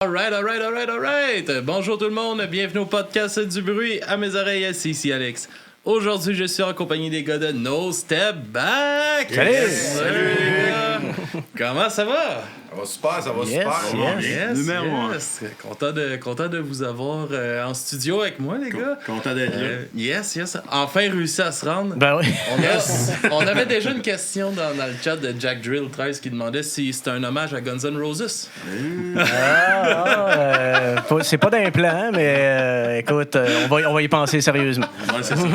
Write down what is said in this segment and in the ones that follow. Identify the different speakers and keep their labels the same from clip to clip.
Speaker 1: Alright. Bonjour tout le monde, bienvenue au podcast du bruit. À mes oreilles, c'est ici Alex. Aujourd'hui, je suis en compagnie des gars de No Step Back.
Speaker 2: Salut!
Speaker 1: Salut les gars! Comment ça va?
Speaker 3: Ça va super.
Speaker 1: Yes. Content de vous avoir en studio avec moi, les gars.
Speaker 3: Content d'être là.
Speaker 1: Yes. Enfin réussi à se rendre.
Speaker 2: Ben oui.
Speaker 1: On avait déjà une question dans le chat de Jack Drill 13 qui demandait si c'était un hommage à Guns N' Roses.
Speaker 2: C'est pas d'un plan, mais écoute, on va y penser sérieusement.
Speaker 3: Ouais, c'est ça.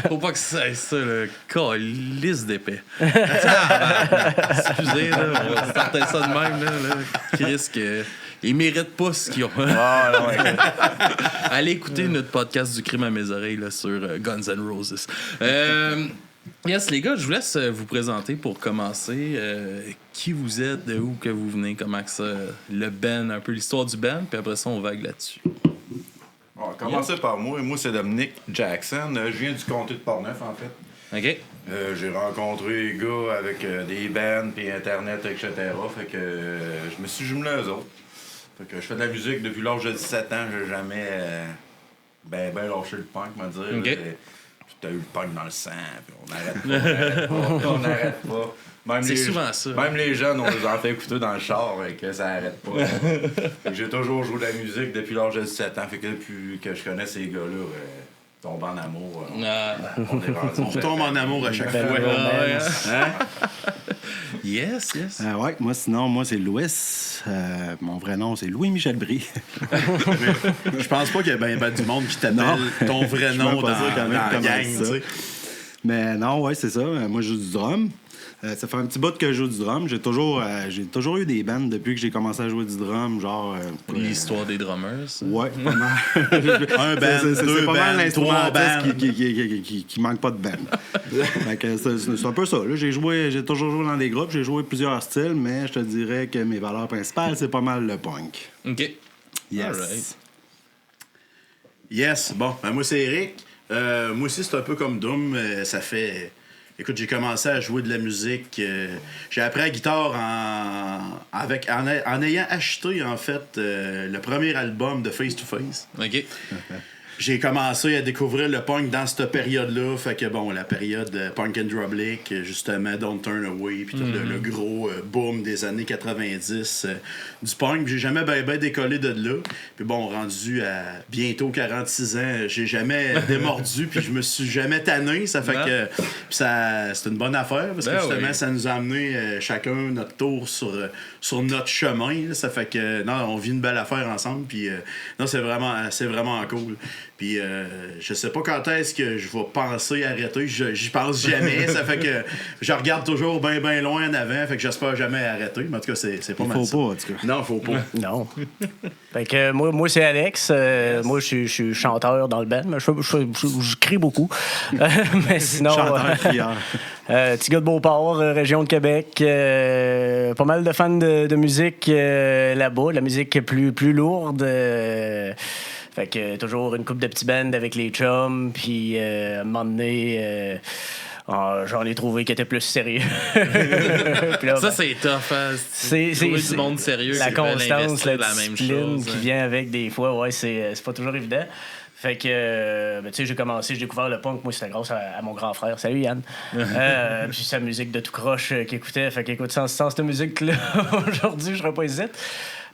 Speaker 1: Faut pas que ça aille ça, le calice d'épais. Excusez, là, on va starter ça de même, là. Chris, ils méritent pas ce qu'ils ont. Allez écouter notre podcast du crime à mes oreilles là, sur Guns N' Roses. Yes, les gars, je vous laisse vous présenter pour commencer. Qui vous êtes, de où que vous venez, comment que ça, le band, un peu l'histoire du band, puis après ça, on vague là-dessus.
Speaker 3: On va commencer par moi. Moi, c'est Dominic Jackson. Je viens du comté de Portneuf, en fait.
Speaker 1: OK.
Speaker 3: J'ai rencontré les gars avec des bands, puis Internet, etc. Fait que je me suis jumelé à eux autres. Fait que je fais de la musique depuis l'âge de 17 ans. J'ai jamais ben lâché le punk, me dire.
Speaker 1: OK.
Speaker 3: T'as eu le punk dans le sang, puis on n'arrête pas. Même
Speaker 1: C'est souvent ça.
Speaker 3: Même les jeunes, on les en fait écouter dans le char et que ça arrête pas. Fait que j'ai toujours joué de la musique depuis l'âge de 17 ans. Fait que depuis que je connais ces gars-là, tombe en amour. On est rendu.
Speaker 4: On retombe en amour à chaque fois.
Speaker 1: Hein? Yes.
Speaker 4: Ouais, moi c'est Louis. Mon vrai nom c'est Louis-Michel Brie. Je pense pas qu'il y a ben du monde qui t'appelle ton vrai nom dans la gang, tu sais. Mais non, ouais, c'est ça. Moi je joue du drum. Ça fait un petit bout que je joue du drum. J'ai toujours eu des bands depuis que j'ai commencé à jouer du drum, genre...
Speaker 1: L'histoire des drummers. Ça.
Speaker 4: Ouais, pas mal.
Speaker 3: Un band,
Speaker 4: c'est pas mal
Speaker 3: trois
Speaker 4: l'instrumentiste qui manque pas de band. Fait que c'est un peu ça. Là, j'ai toujours joué dans des groupes, j'ai joué plusieurs styles, mais je te dirais que mes valeurs principales, c'est pas mal le punk.
Speaker 1: OK.
Speaker 4: Yes.
Speaker 1: Alright.
Speaker 5: Yes, bon, ben moi c'est Eric. Moi aussi c'est un peu comme Doom. Ça fait... Écoute, j'ai commencé à jouer de la musique. J'ai appris la guitare en ayant acheté, en fait, le premier album de Face to Face.
Speaker 1: OK.
Speaker 5: J'ai commencé à découvrir le punk dans cette période-là. Fait que, bon, la période Punk and Drublic, justement, Don't Turn Away, puis tout le gros boom des années 90 du punk. J'ai jamais ben décollé de là. Puis bon, rendu à bientôt 46 ans, j'ai jamais démordu, puis je me suis jamais tanné. Ça fait que c'est une bonne affaire, parce que justement, ça nous a amené chacun notre tour sur notre chemin. Là. Ça fait que, non, on vit une belle affaire ensemble, puis non, c'est vraiment cool. Puis je sais pas quand est-ce que je vais penser arrêter. J'y pense jamais. Ça fait que je regarde toujours bien loin en avant. Fait que j'espère jamais arrêter. Mais en tout cas, c'est pas mal ça.
Speaker 4: Faut pas, en tout cas.
Speaker 5: Non, faut pas.
Speaker 2: Non. Fait que moi c'est Alex. Moi, je suis chanteur dans le band. Mais je crie beaucoup. Mais sinon...
Speaker 4: Chanteur, crieur.
Speaker 2: Petit gars de Beauport, région de Québec. Pas mal de fans de musique là-bas. La musique plus lourde. Fait que toujours une couple de petits bands avec les chums, puis à un moment donné, j'en ai trouvé qui étaient plus sérieux. Là,
Speaker 1: ça, c'est tough. Hein?
Speaker 2: C'est
Speaker 1: du monde sérieux.
Speaker 2: la constance, la
Speaker 1: même
Speaker 2: discipline
Speaker 1: chose,
Speaker 2: qui vient avec des fois. Ouais, c'est pas toujours évident. Fait que, tu sais, j'ai découvert le punk, moi, c'était grâce à mon grand frère. Salut, Yann. Puis sa musique de tout croche qu'il écoutait. Fait qu'écoute, sans cette musique-là, aujourd'hui, je serais pas hésite.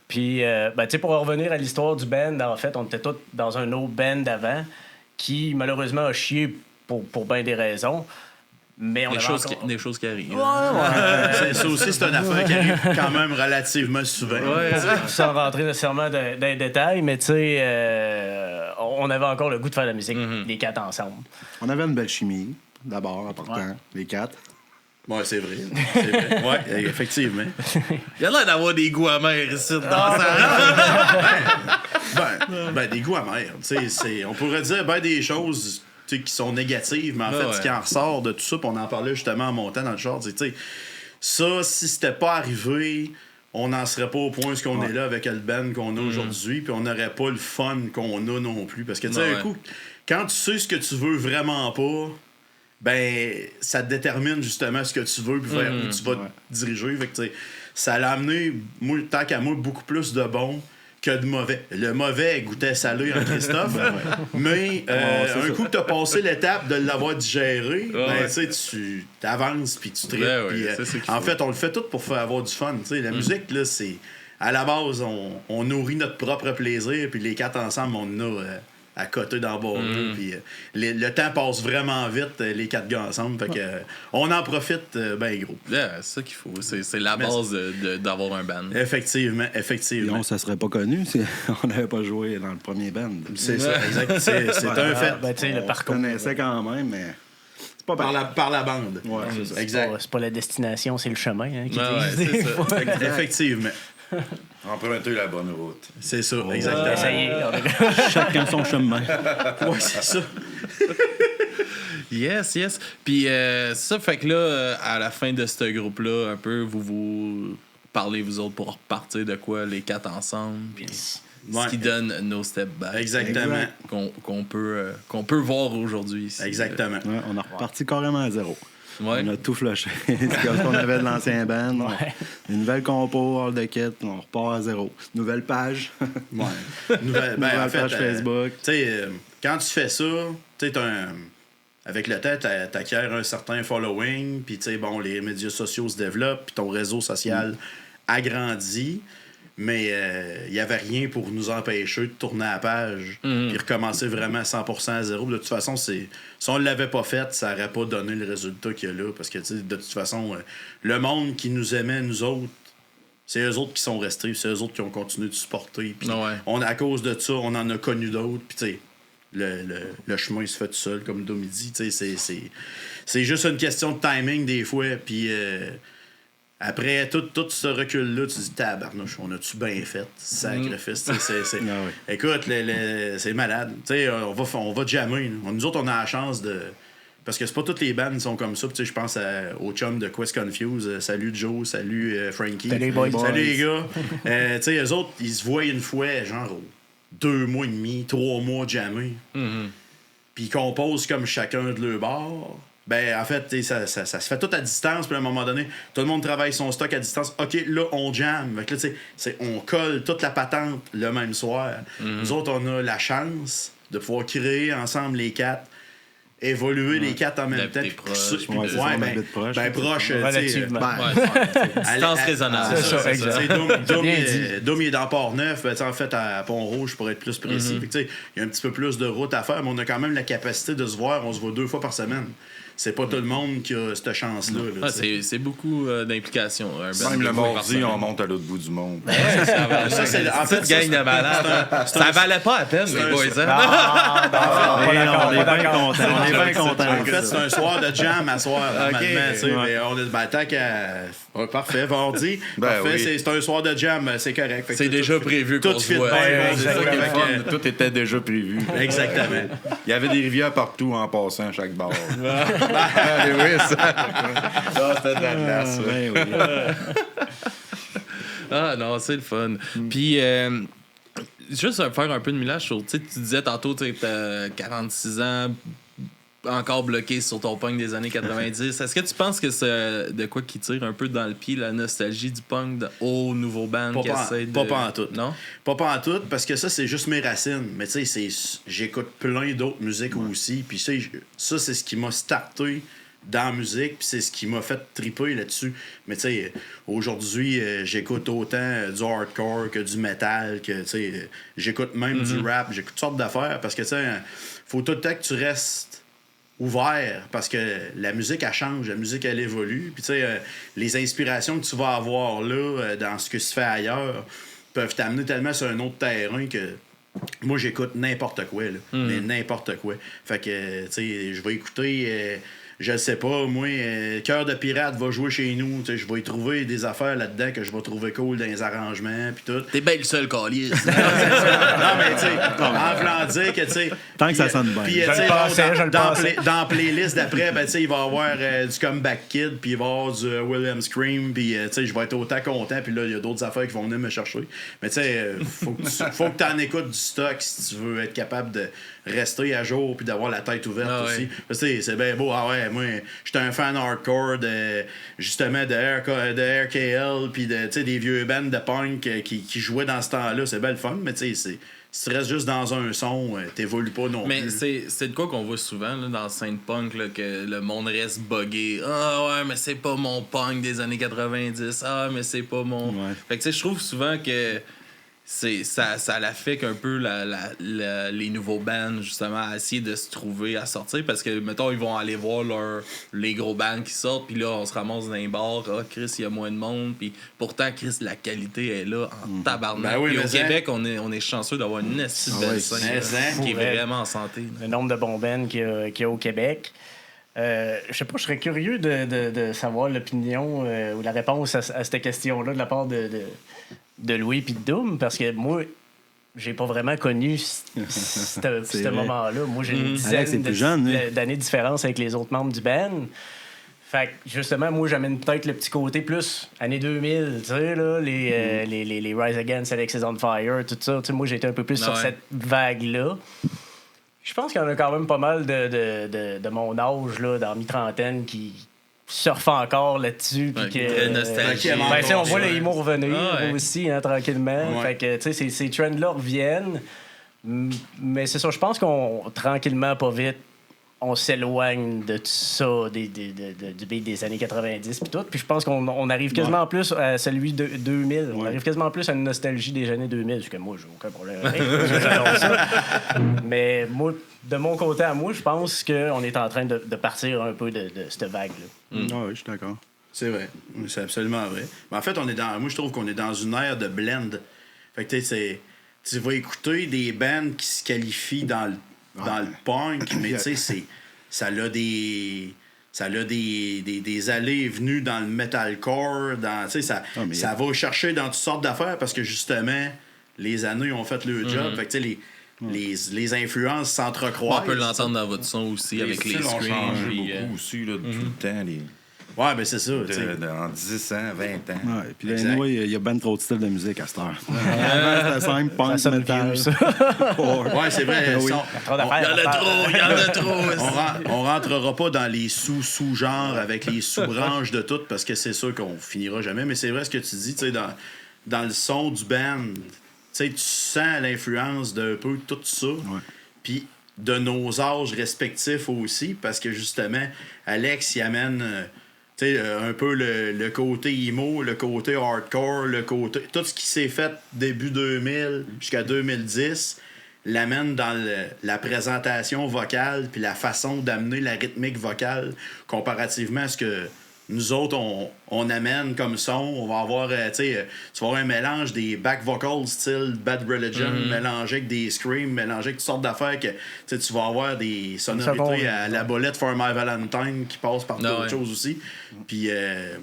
Speaker 2: Puis, tu sais, pour revenir à l'histoire du band, en fait, on était tous dans un autre band d'avant qui, malheureusement, a chié pour bien des raisons. Mais on
Speaker 1: des choses qui arrivent.
Speaker 5: Ça aussi, c'est une affaire qui arrive quand même relativement souvent.
Speaker 2: Sans rentrer nécessairement dans les détails, mais tu sais, on avait encore le goût de faire de la musique, les quatre ensemble.
Speaker 4: On avait une belle chimie, d'abord, en partant, les quatre.
Speaker 5: Ouais, c'est vrai. Ouais, effectivement.
Speaker 1: Il y a l'air d'avoir des goûts amers ici.
Speaker 5: Des goûts amers. On pourrait dire des choses qui sont négatives, mais en fait, ce qui en ressort de tout ça, puis on en parlait justement en montant dans le char, ça, si c'était pas arrivé, on n'en serait pas au point où on est là avec le band qu'on a aujourd'hui, puis on n'aurait pas le fun qu'on a non plus. Parce que, tu sais, un coup, quand tu sais ce que tu veux vraiment pas, ben ça te détermine justement ce que tu veux puis vers où tu vas te diriger. Fait que, tu sais, ça l'a amené, moi, tant qu'à moi, beaucoup plus de bon que de mauvais. Le mauvais goûtait salé en Christophe, mais un coup que tu as passé l'étape de l'avoir digéré, ben, tu avances puis tu tripes. En fait, on le fait tout pour faire avoir du fun. T'sais. La musique, là, c'est... À la base, on nourrit notre propre plaisir, puis les 4 ensemble, on en a à côté dans le bar. Puis le temps passe vraiment vite, les 4 gars ensemble. Fait que on en profite ben gros.
Speaker 1: Yeah, c'est ça qu'il faut. C'est la base d'avoir un band.
Speaker 5: Effectivement.
Speaker 4: Sinon, ça serait pas connu si on n'avait pas joué dans le premier band.
Speaker 5: C'est ça, exact. C'est un fait.
Speaker 2: Ben, tu sais, le parcours.
Speaker 4: On connaissait quand même, mais c'est pas
Speaker 5: par la bande.
Speaker 4: Ouais, c'est ça.
Speaker 5: Exact.
Speaker 2: C'est pas la destination, c'est le chemin hein, qui
Speaker 1: c'est ça.
Speaker 5: Effectivement.
Speaker 3: Emprunter la bonne route.
Speaker 5: C'est ça, exactement.
Speaker 2: Ça y est.
Speaker 4: Chacun son chemin.
Speaker 5: Ouais, c'est ça.
Speaker 1: Yes. Puis ça fait que là, à la fin de ce groupe-là, un peu, vous parlez vous autres pour repartir de quoi, les 4 ensemble. Puis ce qui donne No Step Back.
Speaker 5: Exactement.
Speaker 1: Qu'on peut voir aujourd'hui ici.
Speaker 5: Exactement.
Speaker 4: Ouais, on a reparti carrément à zéro.
Speaker 1: Ouais.
Speaker 4: On a tout flushé. Ce qu'on avait de l'ancien band. Une nouvelle compo, hors de kit, on repart à zéro. Nouvelle page.
Speaker 5: Nouvelle
Speaker 4: en fait, page Facebook.
Speaker 5: Tu sais, quand tu fais ça, tu sais, avec le temps, t'acquiers un certain following, puis tu sais, bon, les médias sociaux se développent, puis ton réseau social agrandit. Mais il n'y avait rien pour nous empêcher de tourner à la page et recommencer vraiment à 100% à zéro. De toute façon, si on ne l'avait pas fait, ça n'aurait pas donné le résultat qu'il y a là. Parce que de toute façon, le monde qui nous aimait, nous autres, c'est eux autres qui sont restés, c'est eux autres qui ont continué de supporter. Puis à cause de ça, on en a connu d'autres. Puis tu sais, le chemin il se fait tout seul, comme Domi dit. C'est juste une question de timing des fois. Puis... après tout ce recul-là, tu te dis, tabarnouche, on a-tu bien fait? Sacrifice. Écoute, c'est malade. T'sais, on va jammer. Nous autres, on a la chance de. Parce que c'est pas toutes les bandes qui sont comme ça. Je pense au chum de Quest Confuse. Salut Joe, salut Frankie.
Speaker 2: Salut, boys.
Speaker 5: Salut les gars. Eux autres, ils se voient une fois, genre 2 mois et demi, 3 mois jammer. Puis ils composent comme chacun de leur bord. Ben, en fait, ça se fait tout à distance, puis à un moment donné, tout le monde travaille son stock à distance. OK, là, on jamme. Fait que là, on colle toute la patente le même soir. Nous autres, on a la chance de pouvoir créer ensemble les 4, évoluer les 4 en même temps.
Speaker 1: Proche.
Speaker 5: Proche.
Speaker 2: Relativement.
Speaker 1: Distance raisonnable.
Speaker 2: C'est ça, exact.
Speaker 5: Dom, il est dans Port-Neuf. En fait, à Pont-Rouge, pour être plus précis. Il y a un petit peu plus de route à faire, mais on a quand même la capacité de se voir. On se voit 2 fois par semaine. C'est pas tout le monde qui a cette chance-là.
Speaker 1: C'est beaucoup d'implication.
Speaker 3: Même le mardi, on monte à l'autre bout du monde.
Speaker 1: Ça, c'est en fait gang de malade. Ça valait pas la peine, les boys.
Speaker 4: On est bien contents.
Speaker 5: En fait, c'est un soir de jam à soir, normalement. On est tant qu'à... Parfait, Vardy. Parfait, c'est un soir de jam, c'est correct.
Speaker 1: C'est déjà prévu qu'on se voit.
Speaker 3: C'est ça qui est fun. Tout était déjà prévu.
Speaker 5: Exactement.
Speaker 3: Il y avait des rivières partout en passant à chaque bar.
Speaker 1: C'était de la glace. Ah non, c'est le fun. Puis, juste faire un peu de millage sur. Tu disais tantôt, tu as 46 ans, encore bloqué sur ton punk des années 90. Est-ce que tu penses que c'est de quoi qui tire un peu dans le pied la nostalgie du punk au nouveau band qui essaie de...
Speaker 5: Pas en tout.
Speaker 1: Non?
Speaker 5: Pas en tout, parce que ça, c'est juste mes racines. Mais tu sais, j'écoute plein d'autres musiques aussi. Puis ça, c'est ce qui m'a starté dans la musique, puis c'est ce qui m'a fait triper là-dessus. Mais tu sais, aujourd'hui, j'écoute autant du hardcore que du metal, que tu sais, j'écoute même du rap, j'écoute toutes sortes d'affaires, parce que tu sais, faut tout le temps que tu restes ouvert, parce que la musique, elle change, la musique, elle évolue. Puis tu sais, les inspirations que tu vas avoir là, dans ce que se fait ailleurs, peuvent t'amener tellement sur un autre terrain que moi, j'écoute n'importe quoi, là. Mais n'importe quoi. Fait que, tu sais, je vais écouter... je sais pas, moi, Cœur de pirate va jouer chez nous. Je vais y trouver des affaires là-dedans que je vais trouver cool dans les arrangements pis tout.
Speaker 1: T'es bien le seul calier.
Speaker 5: Non, mais tu sais, en voulant dire que, tu sais...
Speaker 4: Tant que ça sonne bien.
Speaker 5: Puis, tu sais, dans la playlist d'après, ben, tu sais, il va y avoir du Comeback Kid, puis il va y avoir du William Scream, puis, tu sais, je vais être autant content, puis là, il y a d'autres affaires qui vont venir me chercher. Mais, tu sais, faut que t'en écoutes du stock si tu veux être capable de rester à jour, puis d'avoir la tête ouverte aussi. Tu sais, c'est bien beau, moi, j'étais un fan hardcore justement de RKL, puis des vieux bands de punk qui jouaient dans ce temps-là. C'est bien le fun, mais tu sais, si tu restes juste dans un son, t'évolues pas non plus.
Speaker 1: Mais c'est de quoi qu'on voit souvent là, dans le scène punk, là, que le monde reste buggé. Ah ouais, mais c'est pas mon punk des années 90. Ah, mais c'est pas mon...
Speaker 4: Ouais.
Speaker 1: Fait que tu sais, je trouve souvent que ça l'affecte un peu les nouveaux bands, justement, à essayer de se trouver, à sortir, parce que, mettons, ils vont aller voir les gros bands qui sortent, puis là, on se ramasse dans les bars, ah, Chris, il y a moins de monde, puis pourtant, Chris, la qualité est là, en tabarnak.
Speaker 5: Ben oui,
Speaker 1: puis au
Speaker 5: mais
Speaker 1: Québec, on est chanceux d'avoir une esti de belle scène qui est vraiment en santé.
Speaker 2: Le nombre de bons bands qu'il y a au Québec. Je sais pas, je serais curieux de savoir l'opinion ou la réponse à cette question-là de la part de Louis puis de Doom, parce que moi, j'ai pas vraiment connu ce moment-là. Moi, j'ai une dizaine d'années de différence avec les autres membres du band. Fait que, justement, moi, j'amène peut-être le petit côté plus années 2000, tu sais, là, les Rise Against, Alexis on Fire, tout ça. Tu sais, moi, j'étais un peu plus sur cette vague-là. Je pense qu'il y en a quand même pas mal de mon âge, là, dans mi-trentaine, qui surfent encore là-dessus. Puis que
Speaker 1: nostalgie.
Speaker 2: on voit les emo revenir aussi, hein, tranquillement. Ouais. Fait que, tu sais, ces trends-là reviennent. Mais c'est ça, je pense qu'on, tranquillement, pas vite, on s'éloigne de tout ça, du beat des années 90 puis tout. Puis je pense qu'on arrive quasiment plus à celui de 2000. On arrive quasiment plus à une nostalgie des années 2000. Parce que moi, j'ai aucun problème avec ça. Mais moi, de mon côté à moi, je pense qu'on est en train de partir un peu de cette vague-là.
Speaker 4: Ah oui, je suis d'accord.
Speaker 5: C'est vrai. C'est absolument vrai. Mais en fait, moi, je trouve qu'on est dans une ère de blend. Fait que tu vas écouter des bands qui se qualifient dans le punk, mais tu sais, ça a des allées et venues dans le metalcore, ça va chercher dans toutes sortes d'affaires parce que justement, les années ont fait le job. Fait que tu sais, les influences s'entrecroisent.
Speaker 1: On peut l'entendre dans votre son aussi, avec les screams.
Speaker 3: Beaucoup aussi, là, tout le temps.
Speaker 5: Ouais, ben c'est ça.
Speaker 3: En 10 ans, 20 ans.
Speaker 4: Ouais, puis là, il y a ben trop de styles de musique à cette heure. C'était simple, punk, metal.
Speaker 5: Ouais, c'est vrai.
Speaker 1: Il y en a trop.
Speaker 5: On rentrera pas dans les sous-genres avec les sous-branches de tout parce que c'est sûr qu'on finira jamais. Mais c'est vrai ce que tu dis, tu sais, dans le son du band, tu sens l'influence d'un peu tout ça. Puis de nos âges respectifs aussi, parce que justement, Alex y amène un peu le côté emo, le côté hardcore, tout ce qui s'est fait début 2000 jusqu'à 2010 l'amène dans la présentation vocale puis la façon d'amener la rythmique vocale comparativement à ce que nous autres, on amène comme son. On va avoir, tu vas avoir un mélange des back vocals style Bad Religion, mélangé avec des screams, mélangé avec toutes sortes d'affaires que tu vas avoir des sonorités à la bolette For My Valentine qui passent par d'autres choses aussi. Puis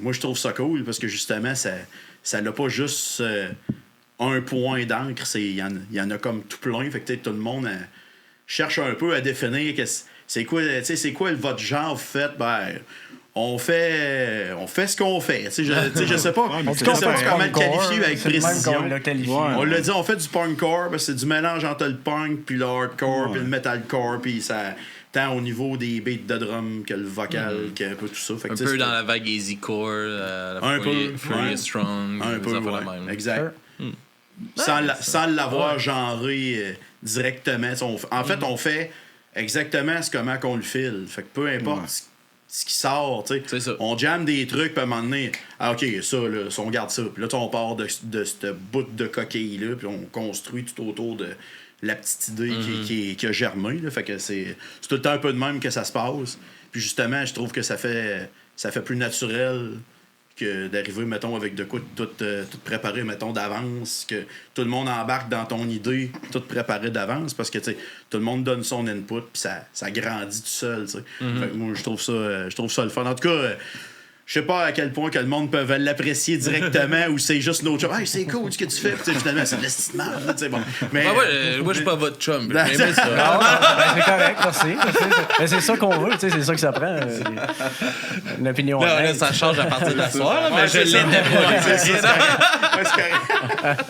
Speaker 5: moi, je trouve ça cool parce que justement, ça n'a pas juste un point d'encre. Il y en a comme tout plein. Fait que tout le monde cherche un peu à définir c'est quoi votre genre fait. On fait ce qu'on fait. Je sais pas. Je sais pas comment le qualifier avec précision. On l'a dit, on fait du punkcore, c'est du mélange entre le punk puis le hardcore puis le metalcore puis ça tant au niveau des beats de drum que le vocal que un peu tout ça. Fait que,
Speaker 1: un peu dans la vague easycore, un peu Furious Strong,
Speaker 5: un peu même. Exact. Sans l'avoir genré directement. En fait, on fait exactement comment qu'on le file. Fait que peu importe ce qui sort, tu sais. On jamme des trucs, puis à un moment donné, OK, ça, là, on garde ça. Puis là, on part de ce bout de coquille-là, puis on construit tout autour de la petite idée qui a germé. Là. Fait que c'est tout le temps un peu de même que ça se passe. Puis justement, je trouve que ça fait plus naturel que d'arriver, mettons, avec de quoi tout préparé, mettons, d'avance, que tout le monde embarque dans ton idée, tout préparé d'avance, parce que, tu sais, tout le monde donne son input, puis ça grandit tout seul, tu sais. Fait que moi, je trouve ça le fun. En tout cas, je sais pas à quel point que le monde peut l'apprécier directement ou c'est juste notre chum. Hey, c'est cool ce que tu fais. Puis finalement, c'est de l'estimable. Bon. Mais
Speaker 1: moi, je suis pas votre chum.
Speaker 2: C'est correct, merci. Mais c'est ça qu'on veut, c'est ça que ça prend. Une opinion.
Speaker 1: Là, ça change à partir de la soirée, mais je l'ai
Speaker 5: c'est correct.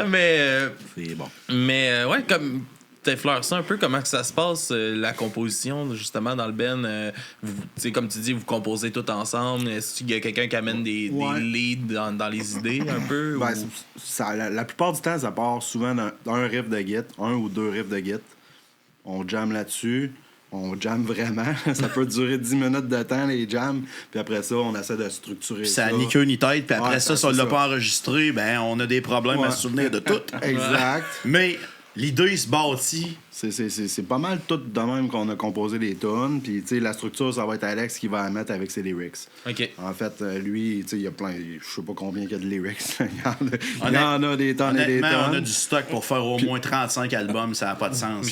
Speaker 1: Mais
Speaker 4: c'est bon.
Speaker 1: Mais ouais, comme t'effleures ça un peu, comment que ça se passe, la composition, justement, dans le band? Comme tu dis, vous composez tout ensemble. Est-ce qu'il y a quelqu'un qui amène des leads dans les idées, un peu?
Speaker 4: Ben, la plupart du temps, ça part souvent d'un riff de git, 1 ou 2 riffs de git. On jamme là-dessus. On jamme vraiment. Ça peut durer 10 minutes de temps, les jams. Puis après ça, on essaie de structurer
Speaker 5: ça. Ça n'a ni queue ni tête. Puis après ça, si on ne l'a pas enregistré, ben on a des problèmes à se souvenir de tout.
Speaker 4: Exact.
Speaker 5: Mais l'idée se bâtit.
Speaker 4: C'est pas mal tout de même qu'on a composé des tunes. Puis, tu sais, la structure, ça va être Alex qui va la mettre avec ses lyrics.
Speaker 1: OK.
Speaker 4: En fait, lui, tu sais, il y a plein... Je sais pas combien il y a de lyrics. Il y en a des tonnes et des tonnes.
Speaker 5: On a du stock pour faire au moins 35 albums. Ça n'a pas de sens.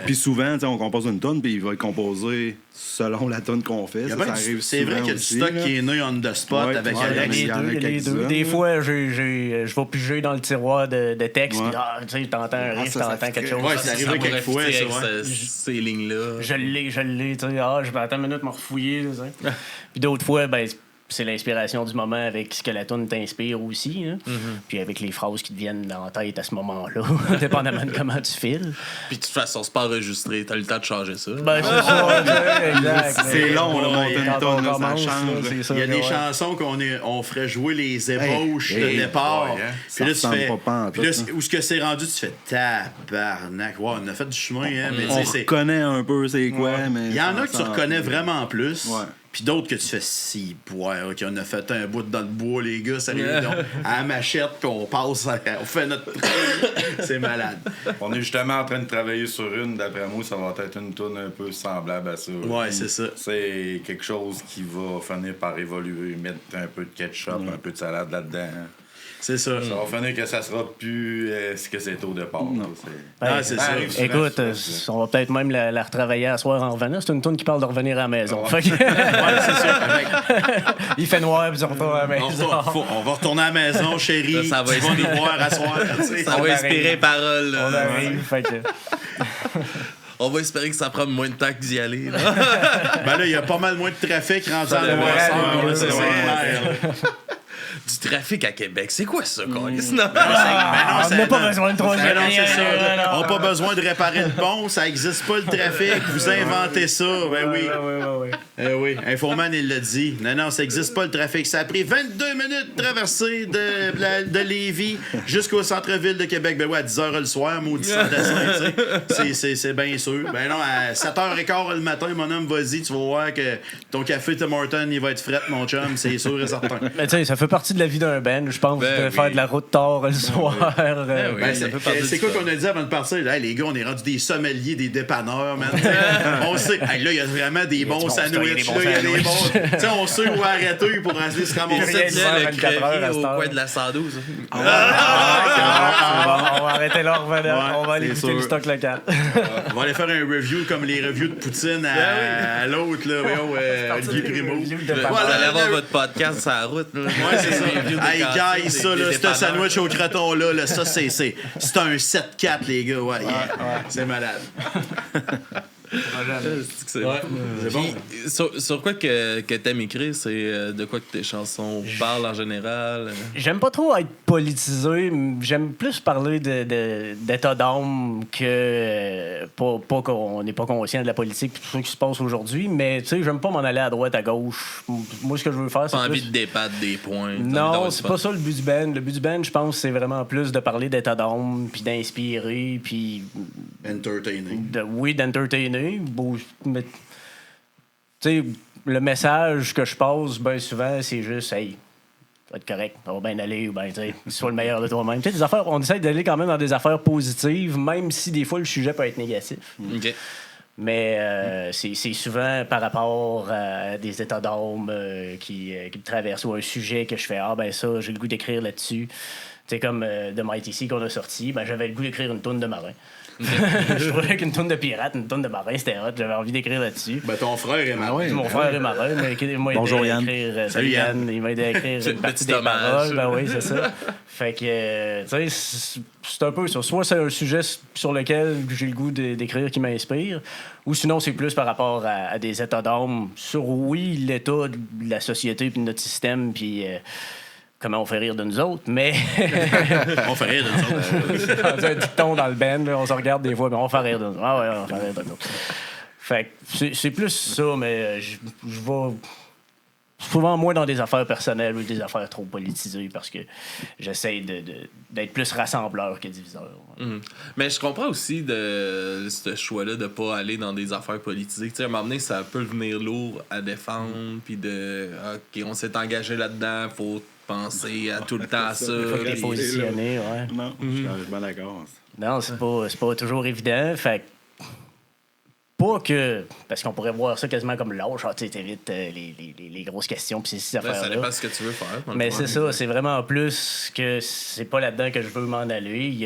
Speaker 4: Puis souvent, tu sais, on compose une tune, puis il va être composé selon la tune qu'on fait. Ça arrive
Speaker 5: c'est vrai qu'il y a du stock qui est né on the spot avec Alex.
Speaker 2: Les deux. Des fois, je vais piger dans le tiroir de texte. Tu sais, t'entends un riff, t'entends quelque chose.
Speaker 5: Ça arrive quelquefois,
Speaker 1: ces lignes-là.
Speaker 2: Je l'ai, tu sais. Je vais attendre une minute, me refouiller. Puis d'autres fois, ben, c'est l'inspiration du moment avec ce que la tune t'inspire aussi. Hein? Puis avec les phrases qui te viennent dans la tête à ce moment-là, dépendamment de comment tu files.
Speaker 1: Puis de toute façon, c'est pas enregistré. T'as le temps de changer ça.
Speaker 2: Ben, c'est ça, exact.
Speaker 4: C'est long, là, monter une tonne, ça change.
Speaker 5: Il y a des chansons on ferait jouer les ébauches de départ. Puis là, tu fais... Puis là, où ce que c'est rendu, tu fais tabarnak. Ouais, on a fait du chemin. Hein, mais
Speaker 4: on reconnaît un peu c'est quoi, mais...
Speaker 5: Il y en a que tu reconnais vraiment plus. Puis d'autres que tu fais si boire, OK, on a fait un bout dans le bois, les gars, ça à la machette, puis on passe, on fait notre c'est malade.
Speaker 3: On est justement en train de travailler sur une, d'après moi, ça va être une tourne un peu semblable à ça.
Speaker 5: Ouais, c'est ça.
Speaker 3: C'est quelque chose qui va finir par évoluer, mettre un peu de ketchup, un peu de salade là-dedans.
Speaker 5: C'est ça.
Speaker 3: Ça va finir que ça sera plus ce que c'est au départ.
Speaker 5: C'est ça.
Speaker 2: Écoute, on va peut-être même la retravailler à soir en revenant. C'est une tourne qui parle de revenir à la maison.
Speaker 5: Ouais, c'est ça.
Speaker 2: Il fait noir, puis on retourne à la maison.
Speaker 5: On va retourner à la maison, chérie.
Speaker 1: Ça va
Speaker 5: tu vas nous voir à soir.
Speaker 1: Ça va inspirer parole.
Speaker 2: On arrive, fait que...
Speaker 1: On va espérer que ça prend moins de temps que d'y aller.
Speaker 5: Ben là, il y a pas mal moins de trafic rendu à Noirceur. C'est
Speaker 1: du trafic à Québec. C'est quoi ça, quoi?
Speaker 2: On n'a pas besoin de troisième lien.
Speaker 5: On n'a pas besoin de réparer le pont. Ça n'existe pas, le trafic. Vous inventez ça. Ben oui. Oui. Infoman, il l'a dit. Non, ça n'existe pas, le trafic. Ça a pris 22 minutes de traverser de Lévis jusqu'au centre-ville de Québec. Ben oui, à 10h le soir, maudit sans dessin. C'est bien sûr. Ben non, à 7h15 le matin, mon homme, vas-y, tu vas voir que ton café Tim Hortons, il va être fret, mon chum. C'est sûr et certain.
Speaker 2: Mais tu sais, ça fait partie de la vie d'un band, je pense, de faire de la route tard le soir.
Speaker 5: C'est quoi qu'on a dit avant de partir? Hey, les gars, on est rendu des sommeliers, des dépanneurs, man. On sait. Hey, là, il y a vraiment des bons sandwichs. Là, il y a des bons. On sait où arrêter pour aller se ramasser.
Speaker 1: Le crépier au coin de la 112.
Speaker 2: On va arrêter là, on va aller écouter le stock local.
Speaker 5: On va aller faire un review comme les reviews de Poutine à l'autre, là, Guy Primo.
Speaker 1: Vous allez avoir votre podcast sur la route.
Speaker 5: Ouais, c'est ça. Hey, guys, ça, là, ce sandwich au croton, là, ça, c'est un 7-4, les gars. Ouais. C'est malade.
Speaker 1: C'est bon. Sur quoi que t'aimes écrire, c'est de quoi que tes chansons parlent en général?
Speaker 2: J'aime pas trop être politisé. J'aime plus parler d'état d'âme que pas qu'on n'est pas conscient de la politique et tout ce qui se passe aujourd'hui. Mais tu sais, j'aime pas m'en aller à droite, à gauche. Moi, ce que je veux faire, c'est
Speaker 1: pas
Speaker 2: plus...
Speaker 1: envie de débattre des points.
Speaker 2: Non, c'est pas ça le but du band. Le but du band, je pense, c'est vraiment plus de parler d'état d'âme, puis d'inspirer, puis... d'entertainer. Mais, tu sais, le message que je passe, bien souvent, c'est juste, hey, ça va être correct, ça va bien aller, ou bien, tu sais, sois le meilleur de toi-même. Tu sais, des affaires, on essaie d'aller quand même dans des affaires positives, même si des fois le sujet peut être négatif.
Speaker 1: OK.
Speaker 2: Mais c'est souvent par rapport à des états d'âme qui me traversent, ou un sujet que je fais, ben ça, j'ai le goût d'écrire là-dessus. Tu sais, comme The Mighty Sea qu'on a sorti, ben j'avais le goût d'écrire une toune de marin. Je trouvais qu'une toune de pirate, une toune de marin, c'était hot. J'avais envie d'écrire là-dessus.
Speaker 5: Ben, ton frère est marin.
Speaker 2: Mon frère est marin.
Speaker 4: Bonjour, Yann.
Speaker 2: Salut, Yann. Il m'a aidé à écrire une partie des paroles. Ben oui, c'est ça. Fait que, tu sais, c'est un peu ça. Soit c'est un sujet sur lequel j'ai le goût d'écrire qui m'inspire, ou sinon, c'est plus par rapport à des états d'âme sur, oui, l'état de la société puis de notre système, puis... comment on fait rire de nous autres, mais...
Speaker 5: On fait rire de nous autres.
Speaker 2: Dans un dicton dans le band, là, on se regarde des fois, mais on fait rire de nous autres. Ah ouais, on fait rire de nous autres. Fait que c'est plus ça, mais je vais souvent moins dans des affaires personnelles ou des affaires trop politisées parce que j'essaie d'être plus rassembleur que diviseur.
Speaker 1: Mais je comprends aussi de ce choix-là de pas aller dans des affaires politisées. Tu sais, à un moment donné, ça peut devenir lourd à défendre, puis OK, on s'est engagé là-dedans, faut penser à tout le temps à ça.
Speaker 2: Faut les positionner, ouais.
Speaker 4: Non, je suis bien d'accord.
Speaker 2: Non, c'est pas toujours évident. Fait que pas que... Parce qu'on pourrait voir ça quasiment comme lâche. Tu t'évites les grosses questions puis ces affaires-là.
Speaker 1: Ça dépend de ce que tu veux faire.
Speaker 2: Mais c'est ça, c'est vraiment plus que c'est pas là-dedans que je veux m'en aller. Il y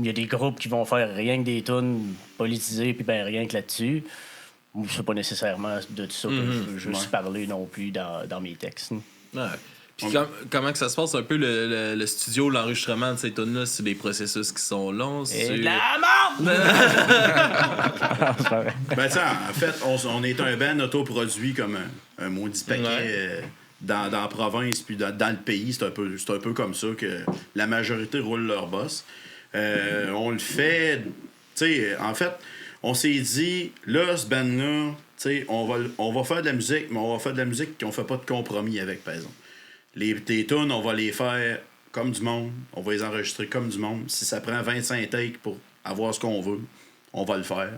Speaker 2: a des groupes qui vont faire rien que des tunes politisées puis ben rien que là-dessus. C'est pas nécessairement de tout ça que je veux juste parler non plus dans mes textes.
Speaker 1: Ouais. Puis comment que ça se passe un peu le studio, l'enregistrement de ces tunes-là? C'est des processus qui sont longs?
Speaker 2: Et de la merde!
Speaker 5: Ben, tu sais, en fait, on est un band autoproduit comme un maudit paquet dans la province puis dans le pays. C'est un peu comme ça que la majorité roule leur boss. On le fait... Tu sais, en fait, on s'est dit, là, ce band-là, tu sais, on va faire de la musique, mais on va faire de la musique qu'on fait pas de compromis avec, par exemple. Tes tunes, on va les faire comme du monde. On va les enregistrer comme du monde. Si ça prend 25 takes pour avoir ce qu'on veut, on va le faire.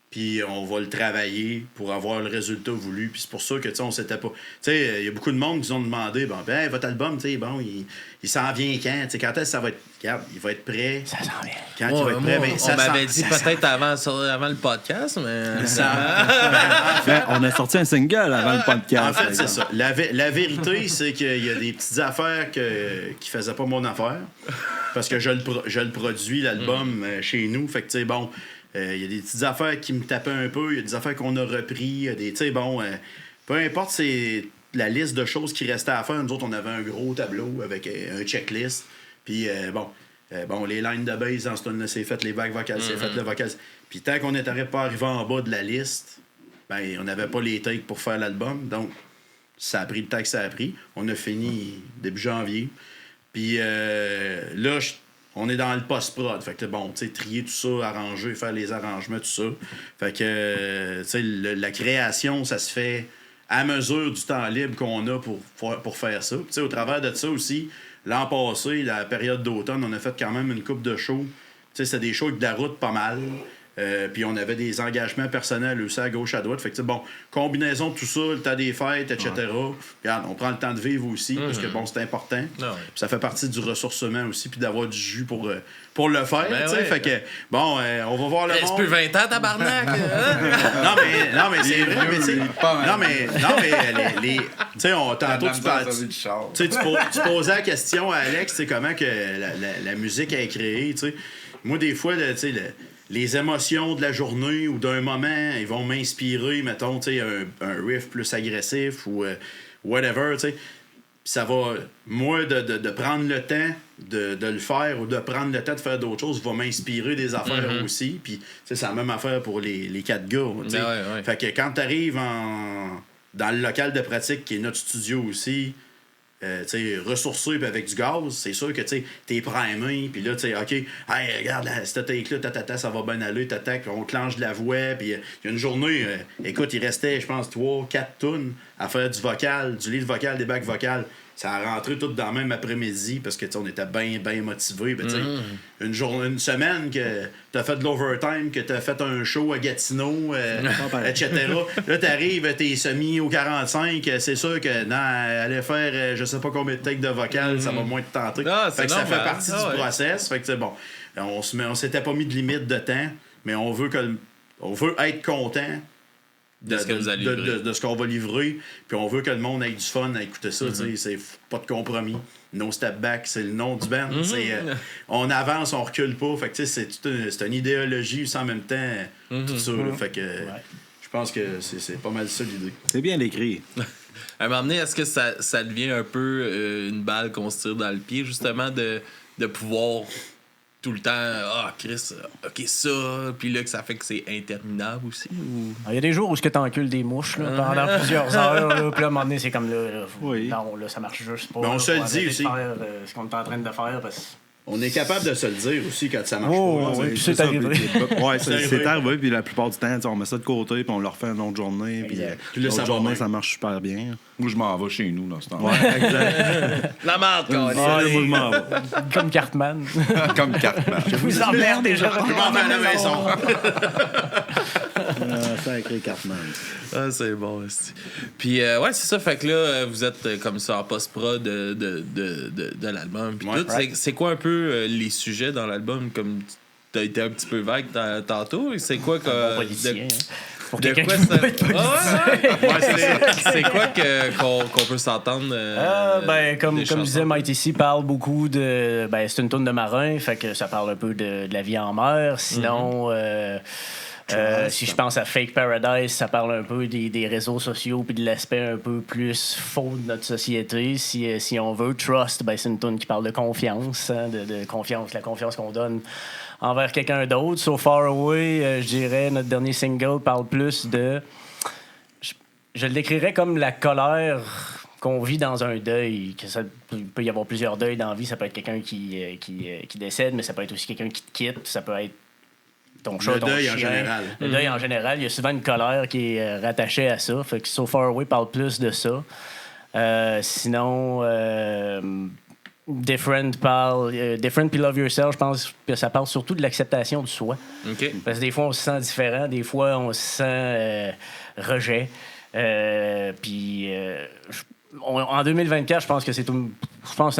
Speaker 5: Puis on va le travailler pour avoir le résultat voulu. Puis c'est pour ça que, tu sais, on s'était pas... Tu sais, il y a beaucoup de monde qui nous ont demandé, ben, votre album, tu sais, bon, il s'en vient quand? Tu sais, quand est-ce que ça va être... Regarde, il va être prêt.
Speaker 2: Ça s'en vient.
Speaker 5: Quand il va être prêt, ben, ça
Speaker 1: on m'avait dit peut-être avant le podcast, mais...
Speaker 4: On a sorti un single avant le podcast.
Speaker 5: En fait, c'est ça. La vérité, c'est qu'il y a des petites affaires qui faisaient pas mon affaire. Parce que je le produis, l'album, chez nous. Fait que, tu sais, bon... Il y a des petites affaires qui me tapaient un peu. Il y a des affaires qu'on a repris. Tu sais, bon, peu importe, c'est la liste de choses qui restaient à faire. Nous autres, on avait un gros tableau avec un checklist. Puis, bon, les lines de bass dans ce tune-là, c'est fait. Les vagues vocales, c'est fait. Le vocal. Puis, tant qu'on n'était pas arrivé en bas de la liste, ben, on n'avait pas les takes pour faire l'album. Donc, ça a pris le temps que ça a pris. On a fini début janvier. Puis, là, on est dans le post-prod. Fait que, bon, tu sais, trier tout ça, arranger, faire les arrangements, tout ça. Fait que, tu sais, la création, ça se fait à mesure du temps libre qu'on a pour faire ça. Tu sais, au travers de ça aussi, l'an passé, la période d'automne, on a fait quand même une couple de shows. Tu sais, c'était des shows avec de la route pas mal. Puis on avait des engagements personnels aussi à gauche, à droite. Fait que, bon, combinaison de tout ça, le temps des fêtes, etc. Regarde, on prend le temps de vivre aussi, parce que, bon, c'est important. Puis ça fait partie du ressourcement aussi, puis d'avoir du jus pour le faire, tu sais. Fait que, bon, on va voir le monde.
Speaker 1: C'est plus 20 ans, tabarnak!
Speaker 5: non, mais c'est vrai, mais tu sais... Non, mais les... Tu sais, tantôt, tu posais la question à Alex, tu sais, comment que la musique est créée, tu sais. Moi, des fois, tu sais, les émotions de la journée ou d'un moment, ils vont m'inspirer, mettons, tu sais, un riff plus agressif ou whatever, tu sais. Ça va, moi, de prendre le temps de le faire ou de prendre le temps de faire d'autres choses va m'inspirer des affaires aussi. Puis, c'est la même affaire pour les 4 gars, tu sais.
Speaker 1: Ouais.
Speaker 5: Fait que quand t'arrives dans le local de pratique qui est notre studio aussi, ressourcé puis avec du gaz, c'est sûr que t'es primé, puis là, tu sais, OK, hey, regarde, cette take-là, ça va bien aller, on clenche de la voix, puis il y a une journée, écoute, il restait, je pense, 3-4 tunes à faire du vocal, du lead vocal, des backs vocales. Ça a rentré tout dans le même après-midi parce que on était bien motivés. Ben, une semaine que t'as fait de l'overtime, que t'as fait un show à Gatineau, etc. Là, t'arrives, t'es semi au 45, c'est sûr que aller faire je sais pas combien de takes de vocal, ça va moins te tenter. Fait que ça fait partie du process. Fait que bon, on s'était pas mis de limite de temps, mais on veut être content de ce qu'on va livrer, puis on veut que le monde ait du fun à écouter ça, c'est pas de compromis. No Step Back, c'est le nom du band. On avance, on recule pas. Fait que c'est une idéologie aussi en même temps, tout ça. Fait que je pense que c'est pas mal ça l'idée.
Speaker 4: C'est bien écrit.
Speaker 1: À un moment donné, est-ce que ça devient un peu une balle qu'on se tire dans le pied, justement, de pouvoir tout le temps, ah, Chris, OK, ça, puis là, que ça fait que c'est interminable aussi? Ou...
Speaker 2: Il y a des jours où tu encules des mouches là, pendant plusieurs heures, là, puis là, à un moment donné, c'est comme là, non, là, ça marche juste pas.
Speaker 5: Mais on se le dit aussi.
Speaker 2: Faire, ce qu'on est en train de faire, parce que...
Speaker 5: On est capable de se le dire aussi quand ça marche pas.
Speaker 2: Oui, puis c'est arrivé.
Speaker 4: Ouais, c'est arrivé, puis la plupart du temps, on met ça de côté, puis on le refait une autre journée, puis l'autre journée, ça marche super bien.
Speaker 3: Moi, je m'en vais chez nous dans ce temps-là.
Speaker 4: Ouais, exact.
Speaker 1: La merde,
Speaker 4: Moi, je m'en vais.
Speaker 2: Comme Cartman.
Speaker 3: Comme Cartman.
Speaker 2: Je vous emmerde déjà.
Speaker 5: Je m'en vais à la maison.
Speaker 4: Sacré Cartman.
Speaker 1: Ah, c'est bon, aussi. Puis, ouais, c'est ça. Fait que là, vous êtes comme ça en post-prod de l'album. Puis tout. C'est quoi un peu les sujets dans l'album? Comme t'as été un petit peu vague tantôt. C'est quoi que.
Speaker 2: Politicien, pour
Speaker 1: de
Speaker 2: quelqu'un
Speaker 1: quoi
Speaker 2: qui
Speaker 1: ça...
Speaker 2: veut pas être politicien.
Speaker 1: C'est quoi qu'on peut s'entendre?
Speaker 2: Comme je disais, Mighty C parle beaucoup de. C'est une tourne de marin, fait que ça parle un peu de la vie en mer. Sinon. Si je pense à Fake Paradise, ça parle un peu des réseaux sociaux puis de l'aspect un peu plus faux de notre société. Si on veut, Trust, c'est une tune qui parle de confiance, hein, de confiance, la confiance qu'on donne envers quelqu'un d'autre. So Far Away, je dirais, notre dernier single parle plus de... Je le décrirais comme la colère qu'on vit dans un deuil. Il peut y avoir plusieurs deuils dans la vie. Ça peut être quelqu'un qui décède, mais ça peut être aussi quelqu'un qui te quitte. Ça peut être ton chat, ton chien. En général. Le deuil en général. Il y a souvent une colère qui est rattachée à ça. Fait que So Far Away parle plus de ça. Sinon, Different puis Love Yourself, je pense que ça parle surtout de l'acceptation de soi.
Speaker 1: Okay.
Speaker 2: Parce que des fois, on se sent différent. Des fois, on se sent rejet. Puis... en 2024, je pense que c'est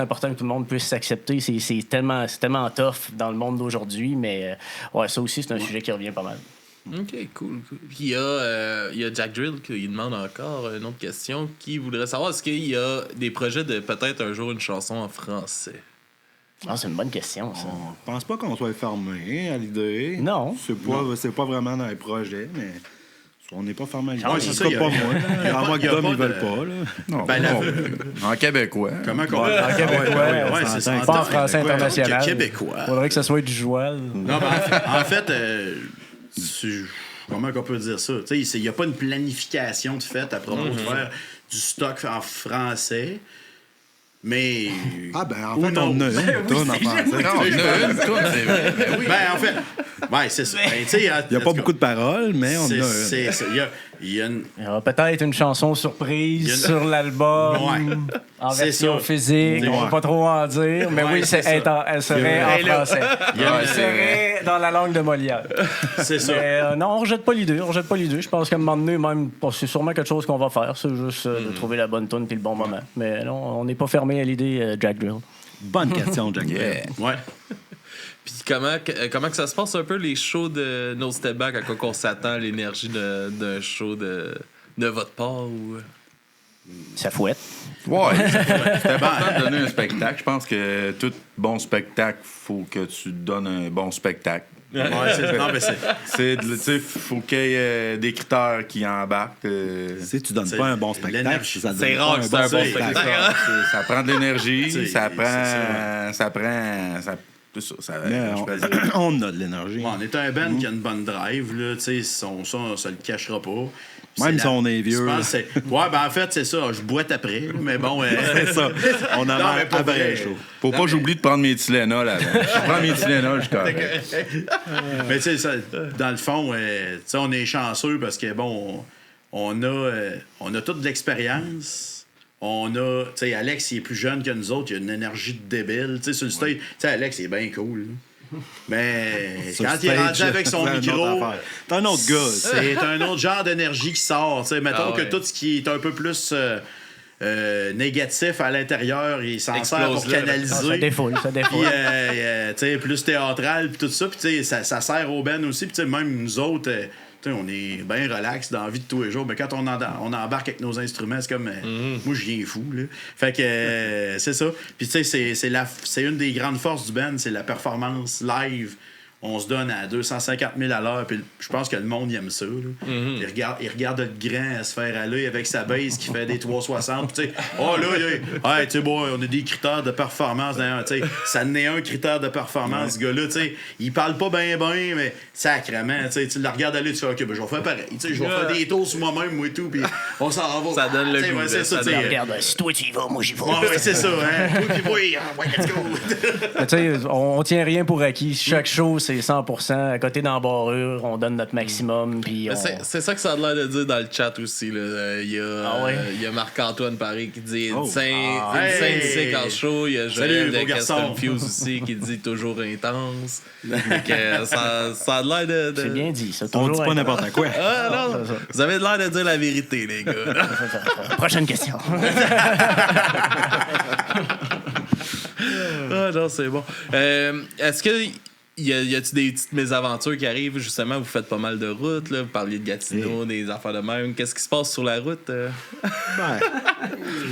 Speaker 2: important que tout le monde puisse s'accepter. C'est tellement tough dans le monde d'aujourd'hui, mais ça aussi, c'est un sujet qui revient pas mal.
Speaker 1: OK, cool. Puis il y a Jack Drill qui demande encore une autre question, qui voudrait savoir est-ce qu'il y a des projets de peut-être un jour une chanson en français?
Speaker 2: C'est une bonne question, ça.
Speaker 4: Je pense pas qu'on soit fermé à l'idée.
Speaker 2: Non.
Speaker 4: C'est pas vraiment dans les projets, mais... On n'est pas fermé à l'idée.
Speaker 5: C'est ça,
Speaker 4: pas moi. En moi que Dom, ils veulent pas. Là.
Speaker 3: Non, en québécois.
Speaker 5: Comment qu'on...
Speaker 2: En québécois,
Speaker 5: c'est ça.
Speaker 2: Pas en français international.
Speaker 5: Québécois.
Speaker 2: Faudrait que ça soit du joual.
Speaker 5: Non, en fait, comment qu'on peut dire ça? Il n'y a pas une planification de fait à propos de faire du stock en français. Mais.
Speaker 4: En fait, on a une tourne en français.
Speaker 3: Non, une tourne, c'est vrai.
Speaker 5: En fait, c'est ça.
Speaker 4: Il n'y a pas beaucoup de paroles, mais on a une.
Speaker 5: Il y
Speaker 2: aura peut-être une chanson surprise sur l'album en version physique. On ne va pas trop en dire, mais oui, elle serait en français. Elle serait dans la langue de Molière.
Speaker 5: C'est ça.
Speaker 2: Mais non, on ne rejette pas l'idée. Je pense qu'à un moment donné, même, c'est sûrement quelque chose qu'on va faire. C'est juste de trouver la bonne tune et le bon moment. Mais non, on n'est pas fermé à l'idée Jack Drill.
Speaker 4: Bonne question, Jack Drill.
Speaker 5: Ouais.
Speaker 1: Puis comment que ça se passe un peu les shows de No Step Back, à quoi qu'on s'attend à l'énergie d'un show de votre part ou...
Speaker 2: Ça fouette.
Speaker 3: Ouais, c'est important de donner un spectacle. Je pense que tout bon spectacle, faut que tu donnes un bon spectacle. Faut qu'il y ait des critères qui embarquent.
Speaker 4: Si tu donnes pas un bon spectacle,
Speaker 1: c'est rare que c'est un bon spectacle.
Speaker 3: Ça prend de l'énergie, ça prend.
Speaker 4: On a de l'énergie.
Speaker 5: On est un band qui a une bonne drive, là, on se le cachera pas.
Speaker 4: Même si on est vieux.
Speaker 5: En fait, c'est ça. Je boite après, mais bon.
Speaker 4: C'est ça. On a mal après le show.
Speaker 3: Faut pas que j'oublie de prendre mes Tylenol avant. Je prends mes Tylenol, je correct.
Speaker 5: Mais tu sais, dans le fond, on est chanceux parce que, bon, on a toute de l'expérience. On a, tu sais, Alex, il est plus jeune que nous autres, il a une énergie de débile. Tu sais, sur le stage, tu sais, Alex, il est bien cool. Mais quand il est rendu avec son micro,
Speaker 4: c'est un autre gars.
Speaker 5: C'est un autre genre d'énergie qui sort. Tu sais, mettons que tout ce qui est un peu plus négatif à l'intérieur, il s'en sert pour canaliser.
Speaker 2: Ça défoule.
Speaker 5: Puis, tu sais, plus théâtral, puis tout ça. Puis, tu sais, ça sert aux bands aussi. Puis, tu sais, même nous autres... on est bien relax dans la vie de tous les jours, mais quand on embarque avec nos instruments, c'est comme moi je viens fou là. Fait que c'est ça. Puis tu sais c'est une des grandes forces du band, c'est la performance live. on se donne à 250 000 à l'heure, puis je pense que le monde aime ça. Là. Il regarde le grand se faire aller avec sa base qui fait des 360. Tu sais, tu sais, bon, on a des critères de performance. D'ailleurs, tu sais, ça n'est un critère de performance, ce gars-là. Tu sais, il parle pas bien, mais sacrément, tu le regardes aller, tu fais, OK, ben, je vais faire pareil. Tu sais, je vais faire des tours sur moi-même, moi et tout, puis on s'en va.
Speaker 1: Ça donne le goût.
Speaker 5: Ouais, c'est ça, tu sais.
Speaker 2: Regarde, si toi tu y vas, moi j'y vais.
Speaker 5: Ouais, c'est ça, hein. Oui, let's go.
Speaker 2: Tu sais, on tient rien pour acquis. Chaque show, c'est 100%. À côté d'embarrure, on donne notre maximum. Puis
Speaker 1: c'est ça que ça a l'air de dire dans le chat aussi. Il y a Marc-Antoine Paris qui dit insane sick en show. Il y a Joël de Custom Fuse aussi qui dit toujours intense. Ça a l'air de.
Speaker 2: C'est bien dit, ça.
Speaker 4: On dit pas n'importe quoi.
Speaker 1: Non, vous avez l'air de dire la vérité, les gars.
Speaker 2: Prochaine question.
Speaker 1: Non, c'est bon. Est-ce que y a-tu des petites mésaventures qui arrivent? Justement, vous faites pas mal de routes, là. Vous parliez de Gatineau, des affaires de même. Qu'est-ce qui se passe sur la route?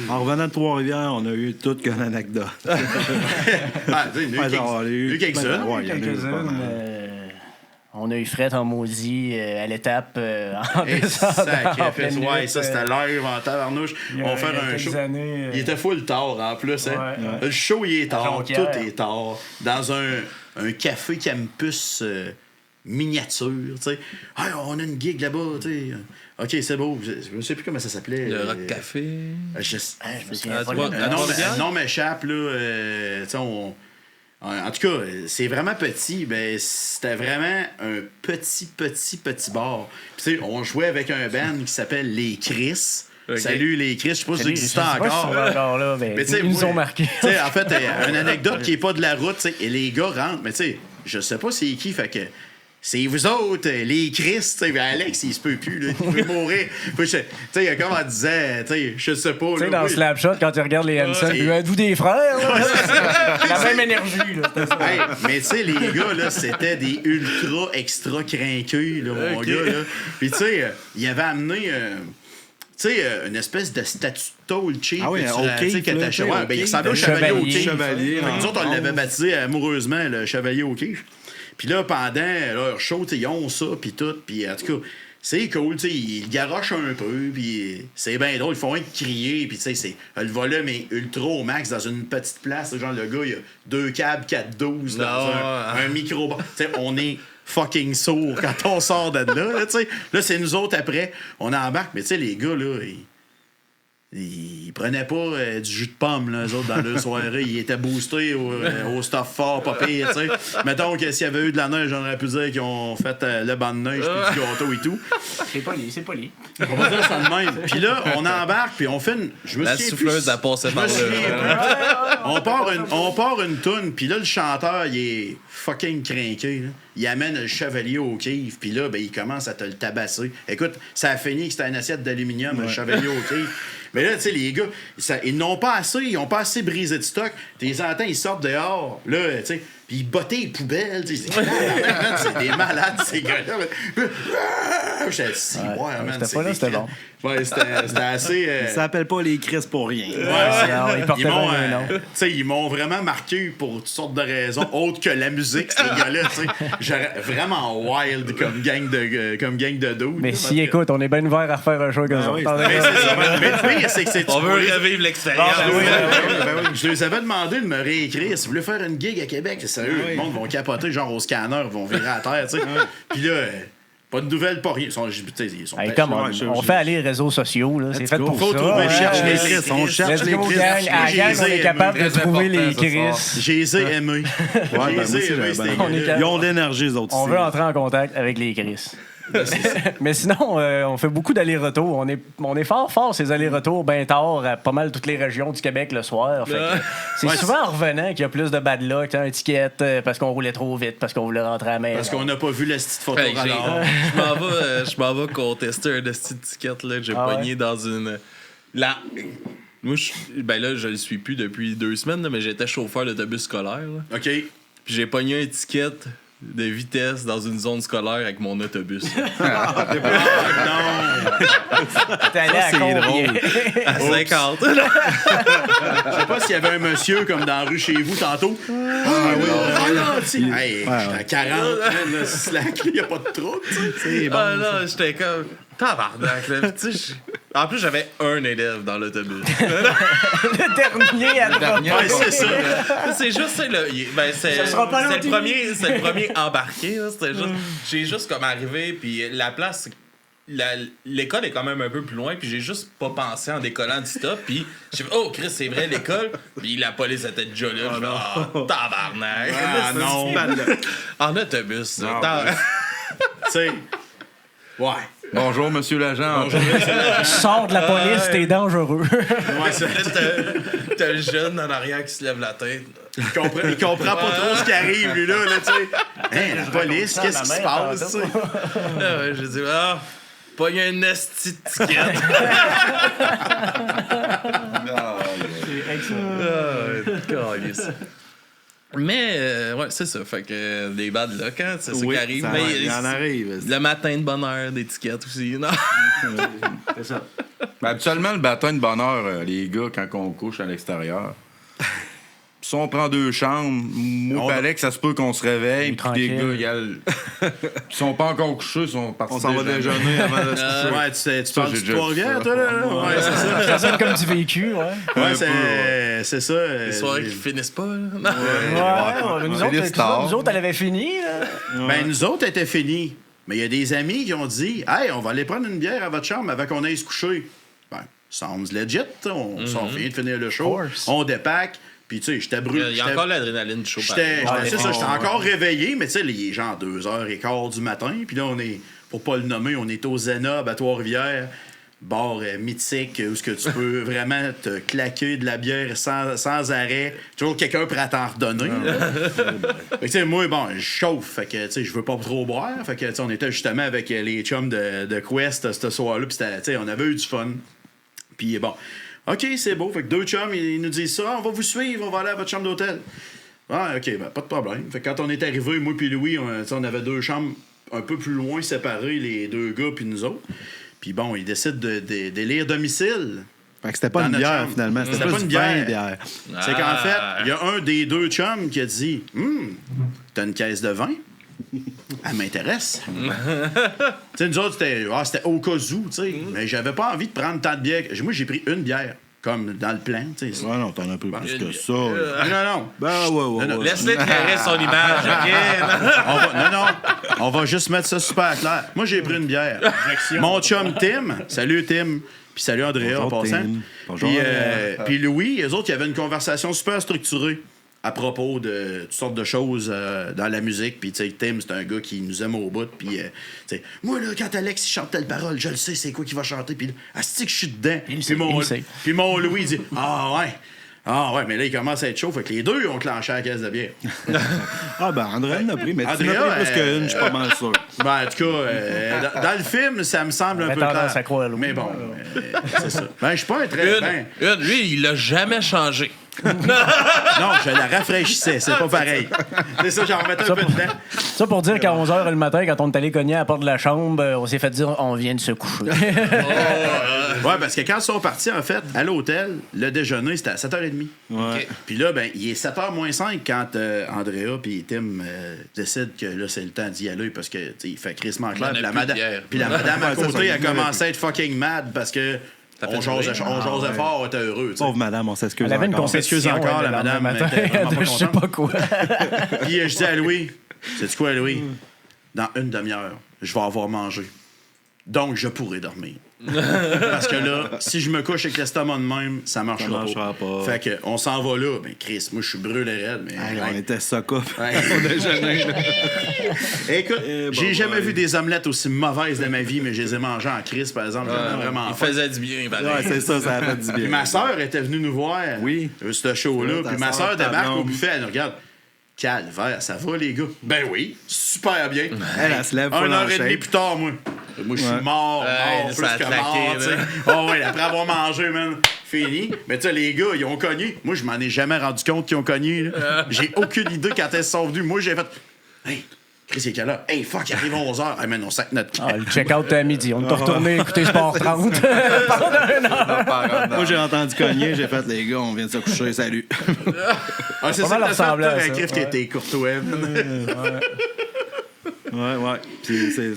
Speaker 4: En revenant de Trois-Rivières, on a eu toute qu'une anecdote.
Speaker 5: Il y a eu quelques-unes.
Speaker 2: On a eu fret en maudit à l'étape en descendant.
Speaker 5: Ouais, ça c'était live en tabarnouche. On va faire un show. Il était full tard en plus. Hein? Le show il est tard, tout est tard. Dans un café campus miniature. T'sais. On a une gig là-bas. T'sais. OK, c'est beau. Je ne sais plus comment ça s'appelait.
Speaker 1: Le Rock Café.
Speaker 2: Je me souviens pas.
Speaker 5: Le nom m'échappe. En tout cas, c'est vraiment petit. Ben, c'était vraiment un petit bar. Puis, on jouait avec un band qui s'appelle Les Chris. Okay. Salut les Chris, je sais pas si ça existe encore.
Speaker 2: Là, mais ils nous ont marqué.
Speaker 5: En fait, une anecdote qui est pas de la route, et les gars rentrent, mais tu sais, je sais pas c'est qui, fait que c'est vous autres, les Chris, Alex, il se peut plus, là, il veut mourir. Tu sais, comme on disait, je sais pas.
Speaker 2: Tu sais, dans Slapshot, quand tu regardes les Hanson, êtes-vous des frères? La même énergie, là.
Speaker 5: Mais tu sais, les gars, là, c'était des ultra extra crinqueux, là, mon gars, là. Puis tu sais, il avait amené. Tu sais, une espèce de statue de tôle cheap.
Speaker 4: Ah oui,
Speaker 5: que t'achètes. Ouais, ben, il ressemblait au chevalier au Chevalier. Nous autres, on l'avait baptisé amoureusement le chevalier au Kiff. Puis là, pendant leur show, ils ont ça, puis tout. Puis en tout cas, c'est cool, ils garochent un peu, puis c'est bien drôle. Ils font rien que crier, puis tu sais, c'est le volume est ultra au max dans une petite place. Genre, le gars, il a 2 câbles 412 dans un micro. Tu sais, on est fucking sourd quand on sort de là, tu sais. Là, c'est nous autres après. On embarque, mais tu sais, les gars, là, ils prenaient pas du jus de pomme, là, eux autres, dans leur soirée. Ils étaient boostés au stuff fort, pas pire, tu sais. Mettons que s'il y avait eu de la neige, j'aurais pu dire qu'ils ont fait le banc de neige puis du gâteau et tout.
Speaker 2: C'est poli.
Speaker 5: On va dire ça de même. Puis là, on embarque, puis on fait une...
Speaker 1: La souffleuse a passé par
Speaker 5: là. On part une toune, puis là, le chanteur, il est fucking crinqué, là. Il amène le chevalier au kiff, puis là, ben, il commence à te le tabasser. Écoute, ça a fini que c'était une assiette d'aluminium, le chevalier au kiff. Mais là, tu sais, les gars, ils n'ont pas assez, ils ont pas assez brisé de stock. T'es entends, ils sortent dehors, là, tu sais, puis ils bottaient les poubelles, tu sais. C'est des malades, ces gars-là. J'étais assis,
Speaker 2: c'était pas là, c'était bon.
Speaker 5: Ouais, c'était assez.
Speaker 4: Ça s'appelle pas les Chris pour rien.
Speaker 5: Ils m'ont vraiment marqué pour toutes sortes de raisons, autres que la musique, ces gars-là. Vraiment wild comme gang de dudes.
Speaker 2: Mais si, écoute, on est bien ouvert à refaire un show comme ça.
Speaker 1: On veut revivre l'expérience.
Speaker 5: Je les avais demandé de me réécrire. Si vous voulez faire une gig à Québec, c'est sérieux, le monde va capoter, genre au scanner, ils vont virer à terre, tu sais. Puis là. Pas de nouvelles, pas rien. Ils sont
Speaker 2: on fait aller les réseaux sociaux. Là. C'est fait pour ça.
Speaker 5: On cherche les Chris.
Speaker 2: On cherche les Chris. À la gang, on est capable de trouver les Chris.
Speaker 5: J'ai les ai aimés.
Speaker 4: Ils ont de l'énergie, les autres.
Speaker 2: On veut entrer en contact avec les Chris. Mais sinon, on fait beaucoup d'allers-retours. On est fort ces allers-retours bien tard à pas mal toutes les régions du Québec le soir. C'est souvent en revenant qu'il y a plus de bad luck, un ticket parce qu'on roulait trop vite, parce qu'on voulait rentrer à la maison.
Speaker 5: Parce qu'on n'a pas vu la petite photo radar.
Speaker 1: Je m'en vais contester un petit ticket là, que j'ai pogné dans une... Moi, je le suis plus depuis 2 semaines, là, mais j'étais chauffeur d'autobus scolaire. Là.
Speaker 5: OK.
Speaker 1: Puis j'ai pogné un ticket de vitesse dans une zone scolaire avec mon autobus.
Speaker 5: Non!
Speaker 2: T'es allé à combien?
Speaker 1: À 50.
Speaker 5: Je sais pas s'il y avait un monsieur comme dans la rue chez vous tantôt. Hey, à 40, man, slack, il n'y a pas de trouble, tu sais.
Speaker 4: C'est bon.
Speaker 1: Ah non, j'étais comme... Tabarnak, là. Puis, tu sais, en plus, j'avais un élève dans l'autobus.
Speaker 2: Le dernier à droite.
Speaker 5: Ouais, c'est ça.
Speaker 1: C'est juste, c'est le. Ben, c'est
Speaker 2: sera pas
Speaker 1: c'est le premier embarqué. Là. C'était juste. J'ai juste comme arrivé, puis la place. L'école est quand même un peu plus loin, puis j'ai juste pas pensé en décollant du stop, puis j'ai fait, oh Chris, c'est vrai l'école, puis la police était déjà là. Tabarnak.
Speaker 5: Ah non.
Speaker 1: En autobus.
Speaker 3: Non,
Speaker 5: Tu sais. Ouais.
Speaker 3: Bonjour, monsieur l'agent.
Speaker 2: Sors de la police, t'es dangereux.
Speaker 5: Ouais, ça.
Speaker 1: T'as le jeune en arrière qui se lève la tête.
Speaker 5: Il comprend pas trop ce qui arrive, lui, là, tu sais. Hein, la police, qu'est-ce qui se passe, tu sais?
Speaker 1: Ah ouais, j'ai dit, pas y a un esti de ticket. Mais, ouais, c'est ça. Fait que des bad luck, hein, c'est ça qui arrive. Mais
Speaker 4: Il en arrive.
Speaker 1: le matin de bonne heure, des tickets aussi. Non?
Speaker 2: C'est ça.
Speaker 3: Ben, habituellement, le matin de bonheur, les gars, quand on couche à l'extérieur, si on prend 2 chambres, moi et Alex, ça se peut qu'on se réveille, puis des
Speaker 2: tranquille.
Speaker 3: gars, ils sont pas encore couchés, ils sont partis
Speaker 4: On s'en va déjeuner avant de se coucher.
Speaker 5: Ouais, tu parles
Speaker 3: j'ai
Speaker 5: du
Speaker 3: déjà
Speaker 5: Trois-Rivières,
Speaker 3: vu
Speaker 5: toi, là? Ouais, c'est ça.
Speaker 2: Ça sonne comme du vécu, ouais.
Speaker 5: Ouais, c'est ça.
Speaker 1: Les soirées qui finissent pas, là. Non.
Speaker 2: Ouais, nous autres, elle avait fini, là.
Speaker 5: Ben, nous autres, étaient finis. Mais il y a des amis qui ont dit, hey, on va aller prendre une bière à votre chambre avant qu'on aille se coucher. Ben, sounds legit. On vient de finir le show. On dépack. Puis, tu sais, j'étais brûlé.
Speaker 1: Il y a encore l'adrénaline du show.
Speaker 5: J'étais encore réveillé, mais tu sais, il est genre 2h15 du matin. Puis là, on est, pour pas le nommer, on est au Zénob à Trois-Rivières. Bar mythique où ce que tu peux vraiment te claquer de la bière sans arrêt. Toujours quelqu'un prêt à t'en redonner. Fait que, tu sais, moi, bon, je chauffe. Fait que, tu sais, je veux pas trop boire. Fait que, tu sais, on était justement avec les chums de Quest ce soir-là. Puis, tu sais, on avait eu du fun. Puis, bon, OK, c'est beau. Fait que 2 chums, ils nous disent ça. On va vous suivre, on va aller à votre chambre d'hôtel. Ah, OK, ben, pas de problème. Fait que quand on est arrivé, moi puis Louis, on avait 2 chambres un peu plus loin séparées, les 2 gars puis nous autres. Puis bon, ils décident d'élire domicile.
Speaker 4: Fait que c'était pas
Speaker 5: Dans
Speaker 4: une
Speaker 5: notre
Speaker 4: bière,
Speaker 5: chambre.
Speaker 4: finalement.
Speaker 5: C'était
Speaker 4: C'était
Speaker 5: pas
Speaker 4: pas
Speaker 5: une
Speaker 4: une
Speaker 5: bière.
Speaker 4: bière.
Speaker 5: C'est qu'en fait, il y a un des 2 chums qui a dit t'as une caisse de vin? Elle m'intéresse. Tu sais, nous autres, c'était au cas où, tu sais. Mais j'avais pas envie de prendre tant de bière. Moi, j'ai pris une bière, comme dans le plan, tu sais.
Speaker 4: Ouais, non, t'en as plus que ça.
Speaker 5: Non.
Speaker 4: Ben, ouais.
Speaker 1: Laisse-le éclairer son image, OK?
Speaker 5: On va juste mettre ça super clair. Moi, j'ai pris une bière. Mon chum Tim, salut Tim, puis salut Andrea en
Speaker 4: Bonjour,
Speaker 5: passant.
Speaker 4: Tim. Bonjour,
Speaker 5: Puis,
Speaker 4: Andrea.
Speaker 5: puis Louis, eux autres, il y avait une conversation super structurée à propos de toutes sortes de choses dans la musique. Puis, tu sais, Tim, c'est un gars qui nous aime au bout. Puis, tu sais, moi, là, quand Alex il chante telle parole, je le sais, c'est quoi qu'il va chanter. Puis, asti que je suis dedans. Puis mon Louis, il dit, ah ouais, mais là, il commence à être chaud. Fait que les 2 ont clenché la caisse de bière.
Speaker 4: Ah, ben, André en a pris, mais tu
Speaker 5: Andrea,
Speaker 4: en as pris plus qu'une, je suis pas mal sûr.
Speaker 5: Ben, en tout cas, dans le film, ça me semble un peu
Speaker 2: tendance
Speaker 5: clair.
Speaker 2: à croire, Louis.
Speaker 5: Mais bon, c'est ça. Ben, je suis pas un très...
Speaker 1: Lui, il l'a jamais changé.
Speaker 5: Non, je la rafraîchissais, c'est pas pareil. C'est ça, j'en remettais un peu dedans.
Speaker 2: Ça pour dire qu'à 11h le matin, quand on est allé cogner à la porte de la chambre, on s'est fait dire on vient de se coucher.
Speaker 5: Ouais, parce que quand ils sont partis, en fait, à l'hôtel, le déjeuner, c'était à 7h30.
Speaker 4: Ouais.
Speaker 5: Puis là, ben, il est 7h moins 5 quand Andrea puis Tim décident que là, c'est le temps d'y aller parce que, tu sais, il fait crissement clair.
Speaker 1: Il y en a
Speaker 5: Puis
Speaker 1: plus de bière.
Speaker 5: puis la madame à
Speaker 4: Ouais, ça,
Speaker 5: côté
Speaker 4: ça,
Speaker 5: a commencé à être fucking mad parce que on jasait fort, on était heureux. Tu sais.
Speaker 4: Pauvre madame, on s'excuse
Speaker 2: Elle avait une
Speaker 4: encore.
Speaker 2: concession
Speaker 5: s'excuse encore, la
Speaker 2: le lendemain
Speaker 5: madame
Speaker 2: matin,
Speaker 5: était vraiment pas
Speaker 2: de je sais
Speaker 5: contente.
Speaker 2: pas quoi.
Speaker 5: Puis je dis à Louis, sais-tu quoi, Louis? Dans une demi-heure, je vais avoir mangé. Donc, je pourrai dormir. Parce que là, si je me couche avec l'estomac de même, ça marchera pas. Fait que, on s'en va là. Ben, Chris, moi, je suis brûlé raide. Mais,
Speaker 4: Hey, on était soca.
Speaker 5: Ouais. Écoute, j'ai jamais vu des omelettes aussi mauvaises de ma vie, mais je les ai mangées en crise, par exemple. J'en ai vraiment
Speaker 1: Il
Speaker 5: faim.
Speaker 1: faisait du bien, pareil.
Speaker 4: Ouais, c'est ça, ça a fait du
Speaker 5: Puis
Speaker 4: bien.
Speaker 5: ma soeur était venue nous voir.
Speaker 4: Oui.
Speaker 5: Ce show-là.
Speaker 4: Ta
Speaker 5: Puis ma
Speaker 4: sœur,
Speaker 5: soeur
Speaker 4: ta
Speaker 5: débarque au
Speaker 4: blonde.
Speaker 5: buffet. Elle nous regarde. Calvaire, ça va, les gars? Ben oui, super bien.
Speaker 4: Elle se lève full
Speaker 5: 1
Speaker 4: en
Speaker 5: heure et demie
Speaker 4: shape.
Speaker 5: plus tard, moi. Moi, je suis mort,
Speaker 1: Ouais,
Speaker 5: plus
Speaker 1: ça a
Speaker 5: que
Speaker 1: claqué,
Speaker 5: mort, tu sais.
Speaker 1: là.
Speaker 5: Oh, ouais, après avoir mangé, man, fini. Mais tu sais, les gars, ils ont cogné. Moi, je m'en ai jamais rendu compte qu'ils ont cogné, là. J'ai aucune idée quand elles sont venues. Moi, j'ai fait... Hey, Qu'est-ce qu'il y a là? Hey, fuck, il arrive à 11h. Hey, man, on sac notre
Speaker 2: Ah, le check-out à midi. On est retourné écouter Sport 30 pendant 1 heure.
Speaker 4: Moi, j'ai entendu cogner, j'ai fait, les gars, on vient de se coucher, salut.
Speaker 5: Ah, c'est
Speaker 2: Pas
Speaker 5: ça
Speaker 2: mal
Speaker 5: que t'as fait,
Speaker 2: ressemblant
Speaker 5: toi,
Speaker 2: à ça,
Speaker 5: Criff,
Speaker 2: ouais.
Speaker 5: t'étais courtois.
Speaker 4: Ouais. Puis c'est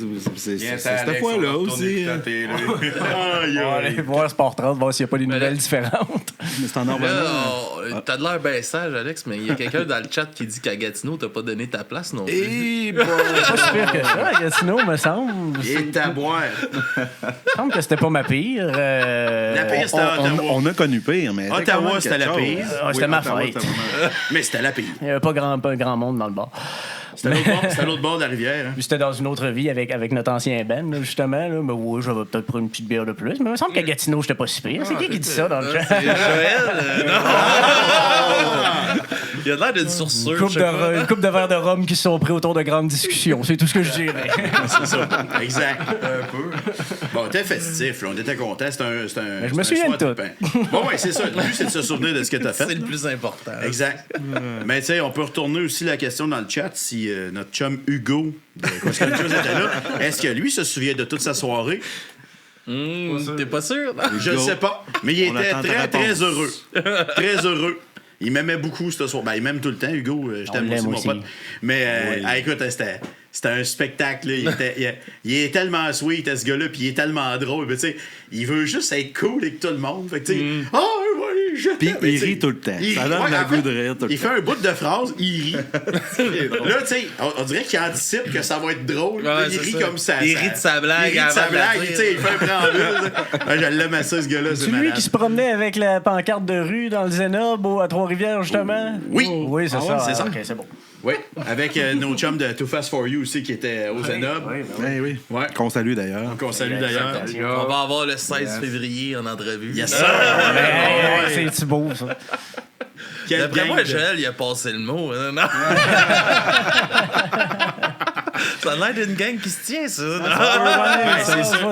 Speaker 4: cette fois-là aussi.
Speaker 2: On va aller voir Sport 30, voir s'il n'y a pas des nouvelles différentes.
Speaker 4: Mais c'est en Norvège.
Speaker 1: Là, t'as de l'air bien sage, Alex, mais il y a quelqu'un dans le chat qui dit qu'à Gatineau, t'as pas donné ta place non plus.
Speaker 4: Et
Speaker 2: Pas si pire que ça, Gatineau, me semble.
Speaker 5: Et ta boire.
Speaker 2: Il me semble que c'était pas ma pire.
Speaker 5: La pire, c'était à Ottawa.
Speaker 4: on a connu pire, mais.
Speaker 5: Ottawa, c'était la pire.
Speaker 2: C'était ma fête.
Speaker 5: Mais c'était la pire.
Speaker 2: Il n'y avait pas grand monde dans le bar.
Speaker 5: C'était à l'autre bord de la rivière. Hein.
Speaker 2: Puis c'était dans une autre vie avec notre ancien band, là, justement. Là. Mais oui, j'avais peut-être pris une petite bière de plus. Mais il me semble qu'à Gatineau, j'étais pas si pire. C'est qui dit ça dans le chat?
Speaker 1: C'est Joël? Non! Il a l'air d'une sourceur.
Speaker 2: Une coupe de verre de rhum qui se sont pris autour de grandes discussions. C'est tout ce que je dirais.
Speaker 5: C'est ça. Exact. Un peu. Bon, on était festif, là. On était contents. C'était un.
Speaker 2: Mais je me souviens de tout.
Speaker 5: Bon, ouais, c'est ça. Le but, c'est de se souvenir de ce que tu as fait.
Speaker 1: C'est le plus important.
Speaker 5: Exact. Mais tu sais, on peut retourner aussi la question dans le chat si notre chum Hugo, de Cross Country était là, est-ce que lui se souvient de toute sa soirée?
Speaker 1: T'es pas sûr?
Speaker 5: Je ne sais pas. Mais il était très, très heureux. Très heureux. Il m'aimait beaucoup ce soir. Ben, il m'aime tout le temps, Hugo. Je t'aime aussi, mon pote. Mais écoute, c'était un spectacle. Là. Il est tellement sweet, ce gars-là, puis il est tellement drôle. Tu sais, il veut juste être cool avec tout le monde. Fait que, tu sais,
Speaker 4: Puis il rit tout le temps. Ça donne le goût de rire tout le temps.
Speaker 5: Il fait un bout de phrase, il rit. Là, tu sais, on dirait qu'il anticipe que ça va être drôle.
Speaker 1: Ouais,
Speaker 5: il rit
Speaker 1: ça.
Speaker 5: comme ça.
Speaker 1: Il rit de sa blague.
Speaker 5: Il rit de sa
Speaker 1: avant de la
Speaker 5: blague.
Speaker 1: dire.
Speaker 5: Tu sais, il fait un préambule. Je l'aime assez, ce gars-là.
Speaker 2: C'est lui qui se promenait avec la pancarte de rue dans le Zénob à Trois-Rivières, justement?
Speaker 5: Oui.
Speaker 2: Oui, c'est
Speaker 5: Ah
Speaker 2: ça.
Speaker 5: ouais, c'est ça.
Speaker 2: OK, c'est bon.
Speaker 5: Oui, avec nos chums de Too Fast For You aussi qui étaient au Zenob.
Speaker 4: Oui.
Speaker 5: Ouais.
Speaker 4: Qu'on salue d'ailleurs.
Speaker 5: Qu'on salue d'ailleurs.
Speaker 1: On va avoir le 16 février en entrevue.
Speaker 5: Yes, sir.
Speaker 2: C'est beau, ça.
Speaker 1: D'après moi, Joël, il a passé le mot. Hein, non? Ça a l'air d'une gang qui se tient, ça.
Speaker 5: Ouais,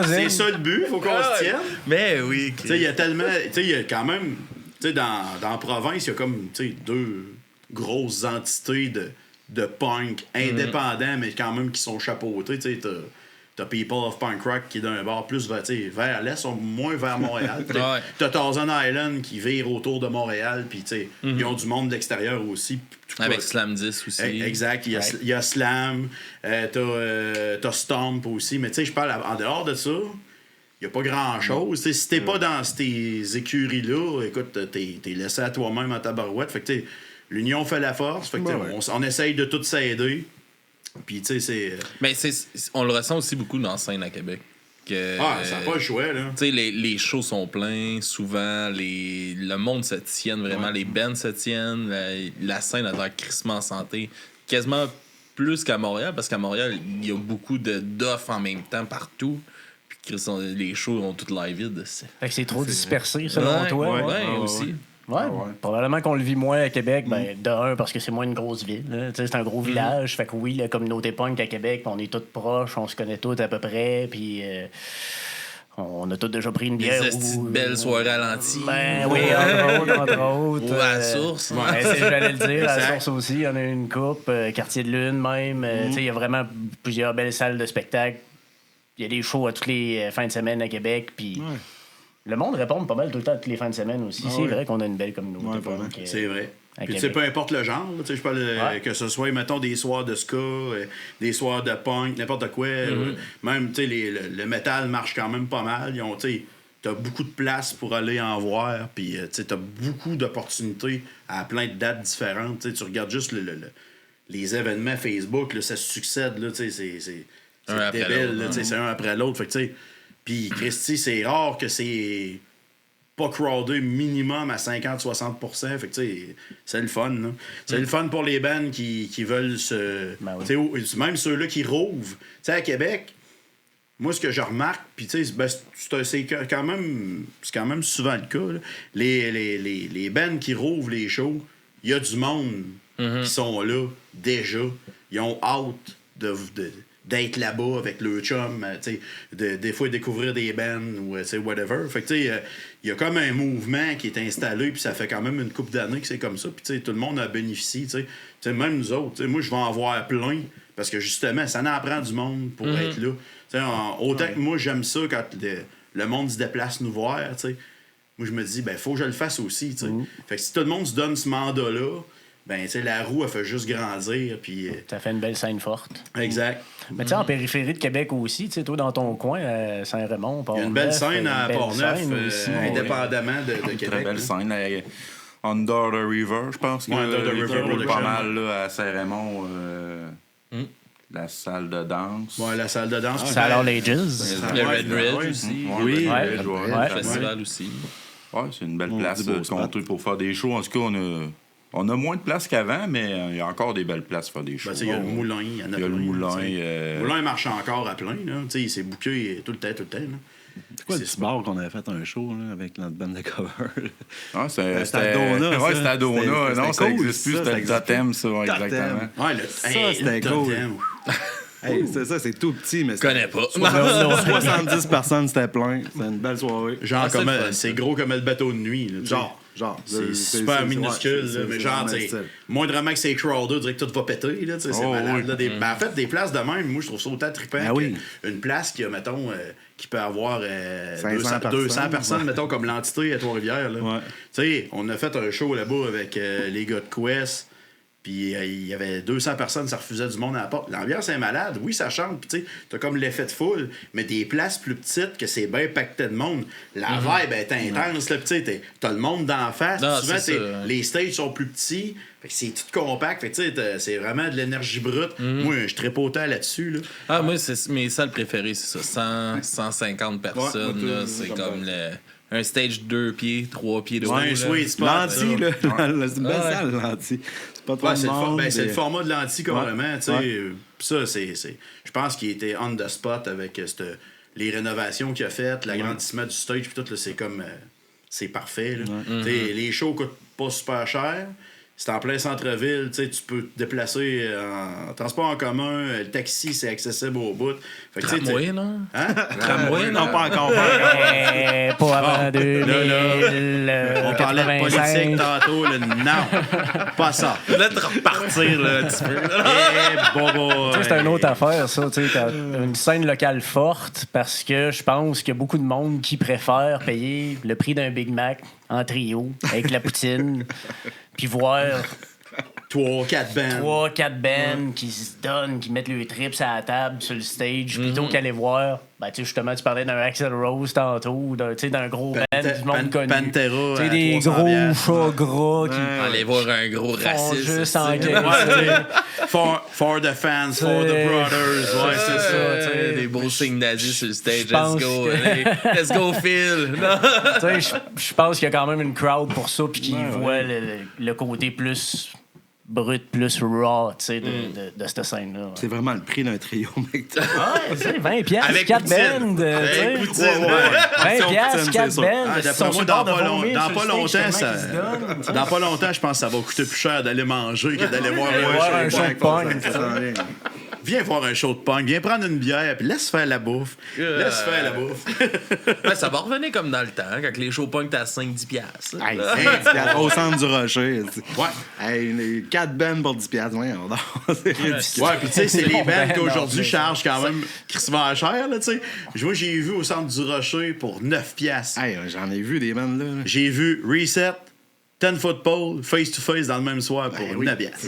Speaker 5: c'est ça le but, faut qu'on se tienne.
Speaker 1: Mais oui.
Speaker 5: Tu sais, il y a tellement. Tu sais, il y a quand même. Tu sais, dans la province, il y a comme deux grosses entités de punk indépendants, mais quand même qui sont chapeautés. Tu sais, t'as People of Punk Rock qui est d'un bord plus vers l'est, moins vers Montréal. T'as Thousand Island qui vire autour de Montréal, puis tu sais, ils ont du monde d'extérieur aussi.
Speaker 1: Avec Slam 10 aussi.
Speaker 5: Exact. Il y a Slam, t'as Stomp aussi, mais tu sais, je parle en dehors de ça. Il n'y a pas grand-chose. Si t'es pas dans ces écuries-là, écoute, t'es laissé à toi-même en tabarouette. Fait que t'sais, l'union fait la force. Fait que on essaye de tout s'aider. Puis tu sais, c'est...
Speaker 1: Mais on le ressent aussi beaucoup dans la scène à Québec. Que,
Speaker 5: ça n'a pas le choix, là.
Speaker 1: Tu sais, les shows sont pleins. Souvent, le monde se tienne vraiment. Les bands se tiennent. La scène a l'air crissement en santé. Quasiment plus qu'à Montréal, parce qu'à Montréal, il y a beaucoup d'offres en même temps partout. Les shows ont toutes l'air vides.
Speaker 2: Fait que c'est trop dispersé, selon toi.
Speaker 1: Ouais, aussi.
Speaker 2: Ouais, probablement qu'on le vit moins à Québec, de un, parce que c'est moins une grosse ville. C'est un gros village. Fait que oui, la communauté punk à Québec, on est tous proches, on se connaît tous à peu près, puis on a tous déjà pris une bière.
Speaker 1: Des belles soirées ralenties.
Speaker 2: Ben oui, entre autres.
Speaker 1: Ou à la source.
Speaker 2: J'allais le dire, à la source aussi, il y en a une coupe, Quartier de Lune même. Il y a vraiment plusieurs belles salles de spectacle. Il y a des shows à toutes les fins de semaine à Québec, puis... Le monde répond pas mal tout le temps toutes les fins de semaine aussi. C'est vrai qu'on a une belle communauté.
Speaker 5: C'est vrai. Puis tu sais, peu importe le genre, je parle que ce soit, mettons, des soirs de ska, des soirs de punk, n'importe quoi. Même, tu sais, le métal marche quand même pas mal. T'as beaucoup de place pour aller en voir. Puis, tu sais, t'as beaucoup d'opportunités à plein de dates différentes. Tu regardes juste les événements Facebook, là, ça se succède, là, tu sais, c'est débile, c'est un après l'autre. Fait que, tu sais, puis, Christy, c'est rare que c'est pas crowdé minimum à 50-60%. Fait que, tu sais, c'est le fun, là. C'est le fun pour les bands qui veulent se... Même ceux-là qui rouvent. Tu sais, à Québec, moi, ce que je remarque, puis, tu sais, c'est quand même souvent le cas, là. Les bands qui rouvent les shows, il y a du monde qui sont là, déjà. Ils ont hâte d'être là-bas avec le chum, des fois découvrir des bands ou whatever. Fait que il y a comme un mouvement qui est installé, puis ça fait quand même une couple d'années que c'est comme ça. Puis tout le monde a bénéficié. Même nous autres, moi je vais en voir plein, Parce que justement, ça en prend du monde pour être là. Autant que moi, j'aime ça quand le monde se déplace nous voir. T'sais. Moi, je me dis, ben, faut que je le fasse aussi. Fait que si tout le monde se donne ce mandat-là, ben, la roue, elle fait juste grandir. Puis,
Speaker 2: ça fait une belle scène forte.
Speaker 5: Exact.
Speaker 2: Mais tu sais, en périphérie de Québec aussi, tu sais, toi, dans ton coin, Saint-Raymond,
Speaker 5: il y a une belle scène à Port-Neuf, indépendamment de Québec.
Speaker 3: Très belle scène. Under the River, je pense.
Speaker 5: Under the River,
Speaker 3: pas mal là, à Saint-Raymond. La salle de danse.
Speaker 5: Ouais, la salle de danse.
Speaker 2: Ça alors les Jizz.
Speaker 1: Le Red Ridge aussi.
Speaker 3: Oui,
Speaker 1: le festival aussi.
Speaker 3: Ouais, c'est une belle place pour faire des shows. En tout cas, on a moins de place qu'avant, mais il y a encore des belles places pour faire des shows.
Speaker 5: Il y a le Moulin. Il y en a plein.
Speaker 3: Le Moulin.
Speaker 5: Le Moulin marche encore à plein. Il s'est booké tout le temps.
Speaker 4: C'est quoi le petit bar qu'on avait fait un show là, avec notre band de cover?
Speaker 3: C'était
Speaker 4: à Dona.
Speaker 3: Ouais, c'était à Dona. Non, ça n'existe plus. C'était le Totem, ça, exactement.
Speaker 5: Ouais,
Speaker 4: ça, c'était cool. Hey, c'est ça, c'est tout petit, mais
Speaker 1: je connais pas.
Speaker 4: 70 personnes, c'était plein. C'était une belle soirée.
Speaker 5: Genre, c'est gros comme le bateau de nuit. Là,
Speaker 4: genre.
Speaker 5: C'est super minuscule, mais genre, moindrement que c'est crowded, on dirait que tout va péter. Là, c'est malade. Là, ben, en fait, des places de même, moi, je trouve ça autant trippant qu'une place qui a, mettons, qui peut avoir 200 personnes, mettons, comme l'entité à Trois-Rivières. Tu sais, on a fait un show là-bas avec les gars de Quest. Puis il y avait 200 personnes, ça refusait du monde à la porte. L'ambiance est malade. Oui, ça chante. Puis tu sais, t'as comme l'effet de foule, mais des places plus petites que c'est bien pacté de monde. La vibe est intense. Là, tu sais, t'as le monde d'en face.
Speaker 1: Non,
Speaker 5: souvent, les stages sont plus petits. Fait que c'est tout compact. Fait que tu sais, c'est vraiment de l'énergie brute. Moi, je tripotais là-dessus. Là.
Speaker 1: Ah, moi, mes salles préférées, c'est ça. 150 personnes. Là, c'est comme un stage 2 pieds, 3 pieds de haut.
Speaker 5: C'est un sweet spot.
Speaker 4: L'anti, là. C'est une belle salle, l'anti. C'est pas trop
Speaker 5: c'est le format de l'anti, carrément. Ça, je pense qu'il était on the spot avec les rénovations qu'il a faites, l'agrandissement du stage, puis tout, là, c'est comme... c'est parfait. Là. Les shows coûtent pas super cher. C'est en plein centre-ville, tu peux te déplacer en transport en commun, le taxi, c'est accessible au bout.
Speaker 1: Tramway, non?
Speaker 5: Hein?
Speaker 1: Tramway, non?
Speaker 4: Pas encore.
Speaker 2: Pas avant 2000.
Speaker 5: On parlait de politique tantôt, là. Non, pas ça.
Speaker 1: Là, de repartir, là, un petit peu.
Speaker 2: C'est une autre affaire, ça. T'as une scène locale forte parce que je pense qu'il y a beaucoup de monde qui préfère payer le prix d'un Big Mac en trio avec la poutine. Puis voir
Speaker 5: 3-4
Speaker 2: bands qui se donnent, qui mettent le trips à la table sur le stage, plutôt qu'aller voir. Ben, tu sais, justement, tu parlais d'un Axl Rose tantôt, d'un gros band du monde connu.
Speaker 5: Pantera.
Speaker 2: Tu sais, des gros chats gras qui.
Speaker 1: Aller voir un gros raciste.
Speaker 2: Juste engueuler.
Speaker 5: For the fans, for the brothers. Ouais, c'est ça.
Speaker 1: Des beaux signes nazis sur le stage. Let's go. Let's go, Phil.
Speaker 2: Tu sais, je pense qu'il y a quand même une crowd pour ça, puis qui voit le côté plus brut, plus raw, tu sais, de cette scène-là. Ouais.
Speaker 4: C'est vraiment le prix d'un trio, mec.
Speaker 2: C'est 20 piastres,
Speaker 1: avec
Speaker 2: 4
Speaker 1: poutine.
Speaker 2: bands.
Speaker 5: Avec poutine.
Speaker 2: 20 piastres, 4 bands.
Speaker 5: D'après moi, dans pas longtemps, je pense que ça va coûter plus cher d'aller manger que d'aller voir
Speaker 2: un show de punk.
Speaker 5: Viens voir un show de punk, viens prendre une bière, puis laisse faire la bouffe. Laisse faire la bouffe.
Speaker 1: Ça va revenir comme dans le temps, quand les shows punk étaient à 5-10 piastres.
Speaker 4: Hey, 5 au centre du Rocher.
Speaker 5: Ouais.
Speaker 4: Hey, 4 bands pour 10 piastres. C'est ridicule.
Speaker 5: Ouais, puis tu sais, c'est les bands qu'aujourd'hui chargent quand même crissement cher, là, tu sais. Moi, j'ai vu au centre du Rocher pour 9 piastres.
Speaker 4: Hey, j'en ai vu des bands là.
Speaker 5: J'ai vu Reset, 10 Foot Pole, face to face dans le même soir pour 9 piastres.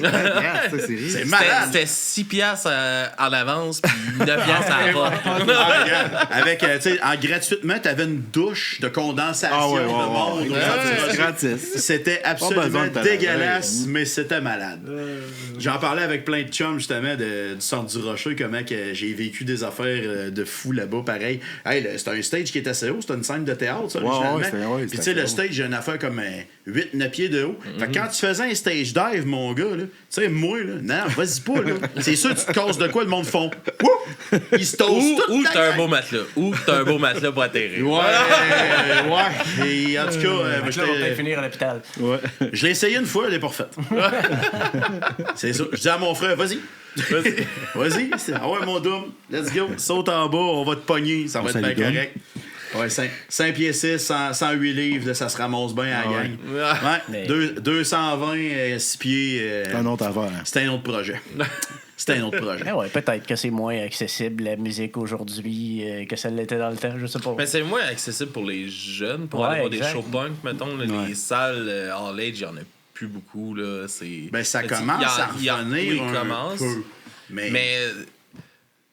Speaker 5: C'est malade.
Speaker 1: C'était 6 piastres en avance, puis 9 piastres à la porte.
Speaker 5: Avec, tu sais, gratuitement, t'avais une douche de condensation de monde.
Speaker 4: Gratis.
Speaker 5: C'était absolument dégueulasse, mais c'était malade. J'en parlais avec plein de chums, justement, du centre du Rocher, comment que j'ai vécu des affaires de fou là-bas, pareil. Hey, c'était un stage qui était assez haut, c'était une scène de théâtre, ça, originalement. Puis tu sais, le stage, j'ai une affaire comme 8-9 pieds de haut. Fait que quand tu faisais un stage dive, mon gars, tu sais, moi, là, non, vas-y pas, là. C'est sûr, tu te casses de quoi, le monde fond. Ils se tossent tout.
Speaker 1: Ou t'as un beau matelas. Ou t'as un beau matelas pour atterrir.
Speaker 5: Ouais. Et en tout cas,
Speaker 2: on va finir à l'hôpital.
Speaker 5: Ouais. Je l'ai essayé une fois, elle est pas refaite. C'est ça. Je dis à mon frère, vas-y. Vas-y. Ah ouais, mon dôme, let's go. Saute en bas, on va te pogner. Ça va être bien correct. Ouais, 5 pieds 6, 108 livres, là, ça se ramasse bien à la gang. Ouais. 220, 6 pieds.
Speaker 4: C'est un autre affaire.
Speaker 5: C'était un autre projet. c'était un autre projet.
Speaker 2: Ouais, peut-être que c'est moins accessible la musique aujourd'hui que ça l'était dans le temps, je sais pas.
Speaker 1: Mais c'est moins accessible pour les jeunes, pour aller voir des shows punk, mettons. Là, les salles All Age, il n'y en a plus beaucoup. Là,
Speaker 5: ben, ça commence à revenir un peu.
Speaker 1: Mais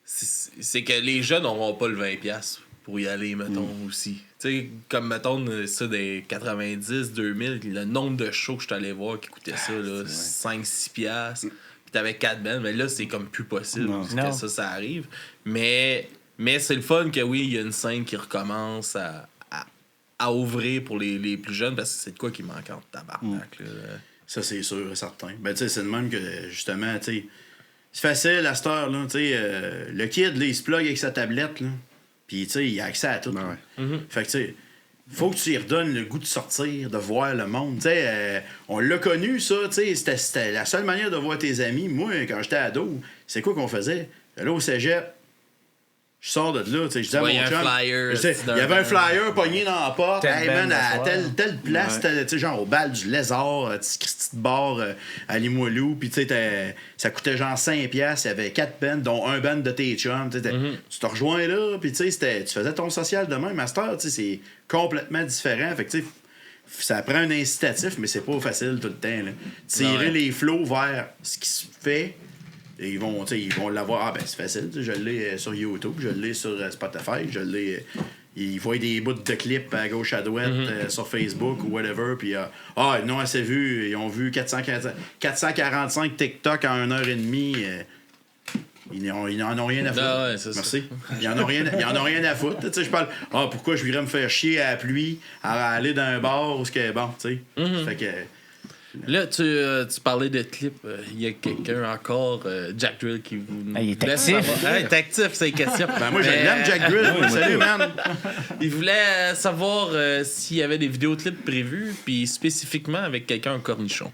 Speaker 1: c'est que les jeunes n'auront pas le 20$ pour y aller, mettons, aussi. Tu sais, comme, mettons, ça, des 90, 2000, le nombre de shows que je suis allé voir qui coûtaient ça, 5-6$, puis t'avais 4 bands, mais là, c'est comme plus possible que ça arrive. Mais c'est le fun que, oui, il y a une scène qui recommence à ouvrir pour les plus jeunes, parce que c'est de quoi qui manque en tabarnak, là.
Speaker 5: Ça, c'est sûr et certain. Ben, tu sais, c'est de même que, justement, tu sais, c'est facile à cette heure, là, tu sais, le kid, là, il se plug avec sa tablette, là. Puis, tu sais, il a accès à tout. Fait que, tu sais, faut que tu lui redonnes le goût de sortir, de voir le monde. Tu sais, on l'a connu, ça, tu sais, c'était la seule manière de voir tes amis. Moi, quand j'étais ado, c'est quoi qu'on faisait? Là, au cégep, je sors de là, tu sais, je disais à mon chum... Il y avait un flyer pogné dans la porte. Hey, man, à telle place, tu sais, genre au bal du Lézard, petit bar à Limoilou, puis tu sais, ça coûtait genre 5$, il y avait 4 bands, dont un band de tes chums. Tu te rejoins là, puis tu sais, tu faisais ton social de même. Master, tu sais, c'est complètement différent. Fait que tu sais, ça prend un incitatif, mais c'est pas facile tout le temps. Là. Tirer les flots vers ce qui se fait. Et ils vont l'avoir. Ah, ben, c'est facile. Je l'ai sur YouTube, je l'ai sur Spotify, je l'ai. Ils voient des bouts de clips à gauche à droite sur Facebook ou whatever. Puis, ils n'ont assez vu. Ils ont vu 445 TikTok en 1h30. Ils n'en ont rien à foutre. Merci. Ils n'en ont rien à foutre. Tu sais, je parle. Pourquoi je voudrais me faire chier à la pluie à aller dans un bar où c'est bon, tu sais. Fait que.
Speaker 1: Là, tu parlais de clips. Il y a quelqu'un encore, Jack Drill, qui vous...
Speaker 2: il est actif.
Speaker 1: Il est actif, c'est une question.
Speaker 5: Ben moi, j'aime Jack Drill. Salut, man.
Speaker 1: Il voulait savoir s'il y avait des vidéoclips prévus, puis spécifiquement avec quelqu'un en cornichon.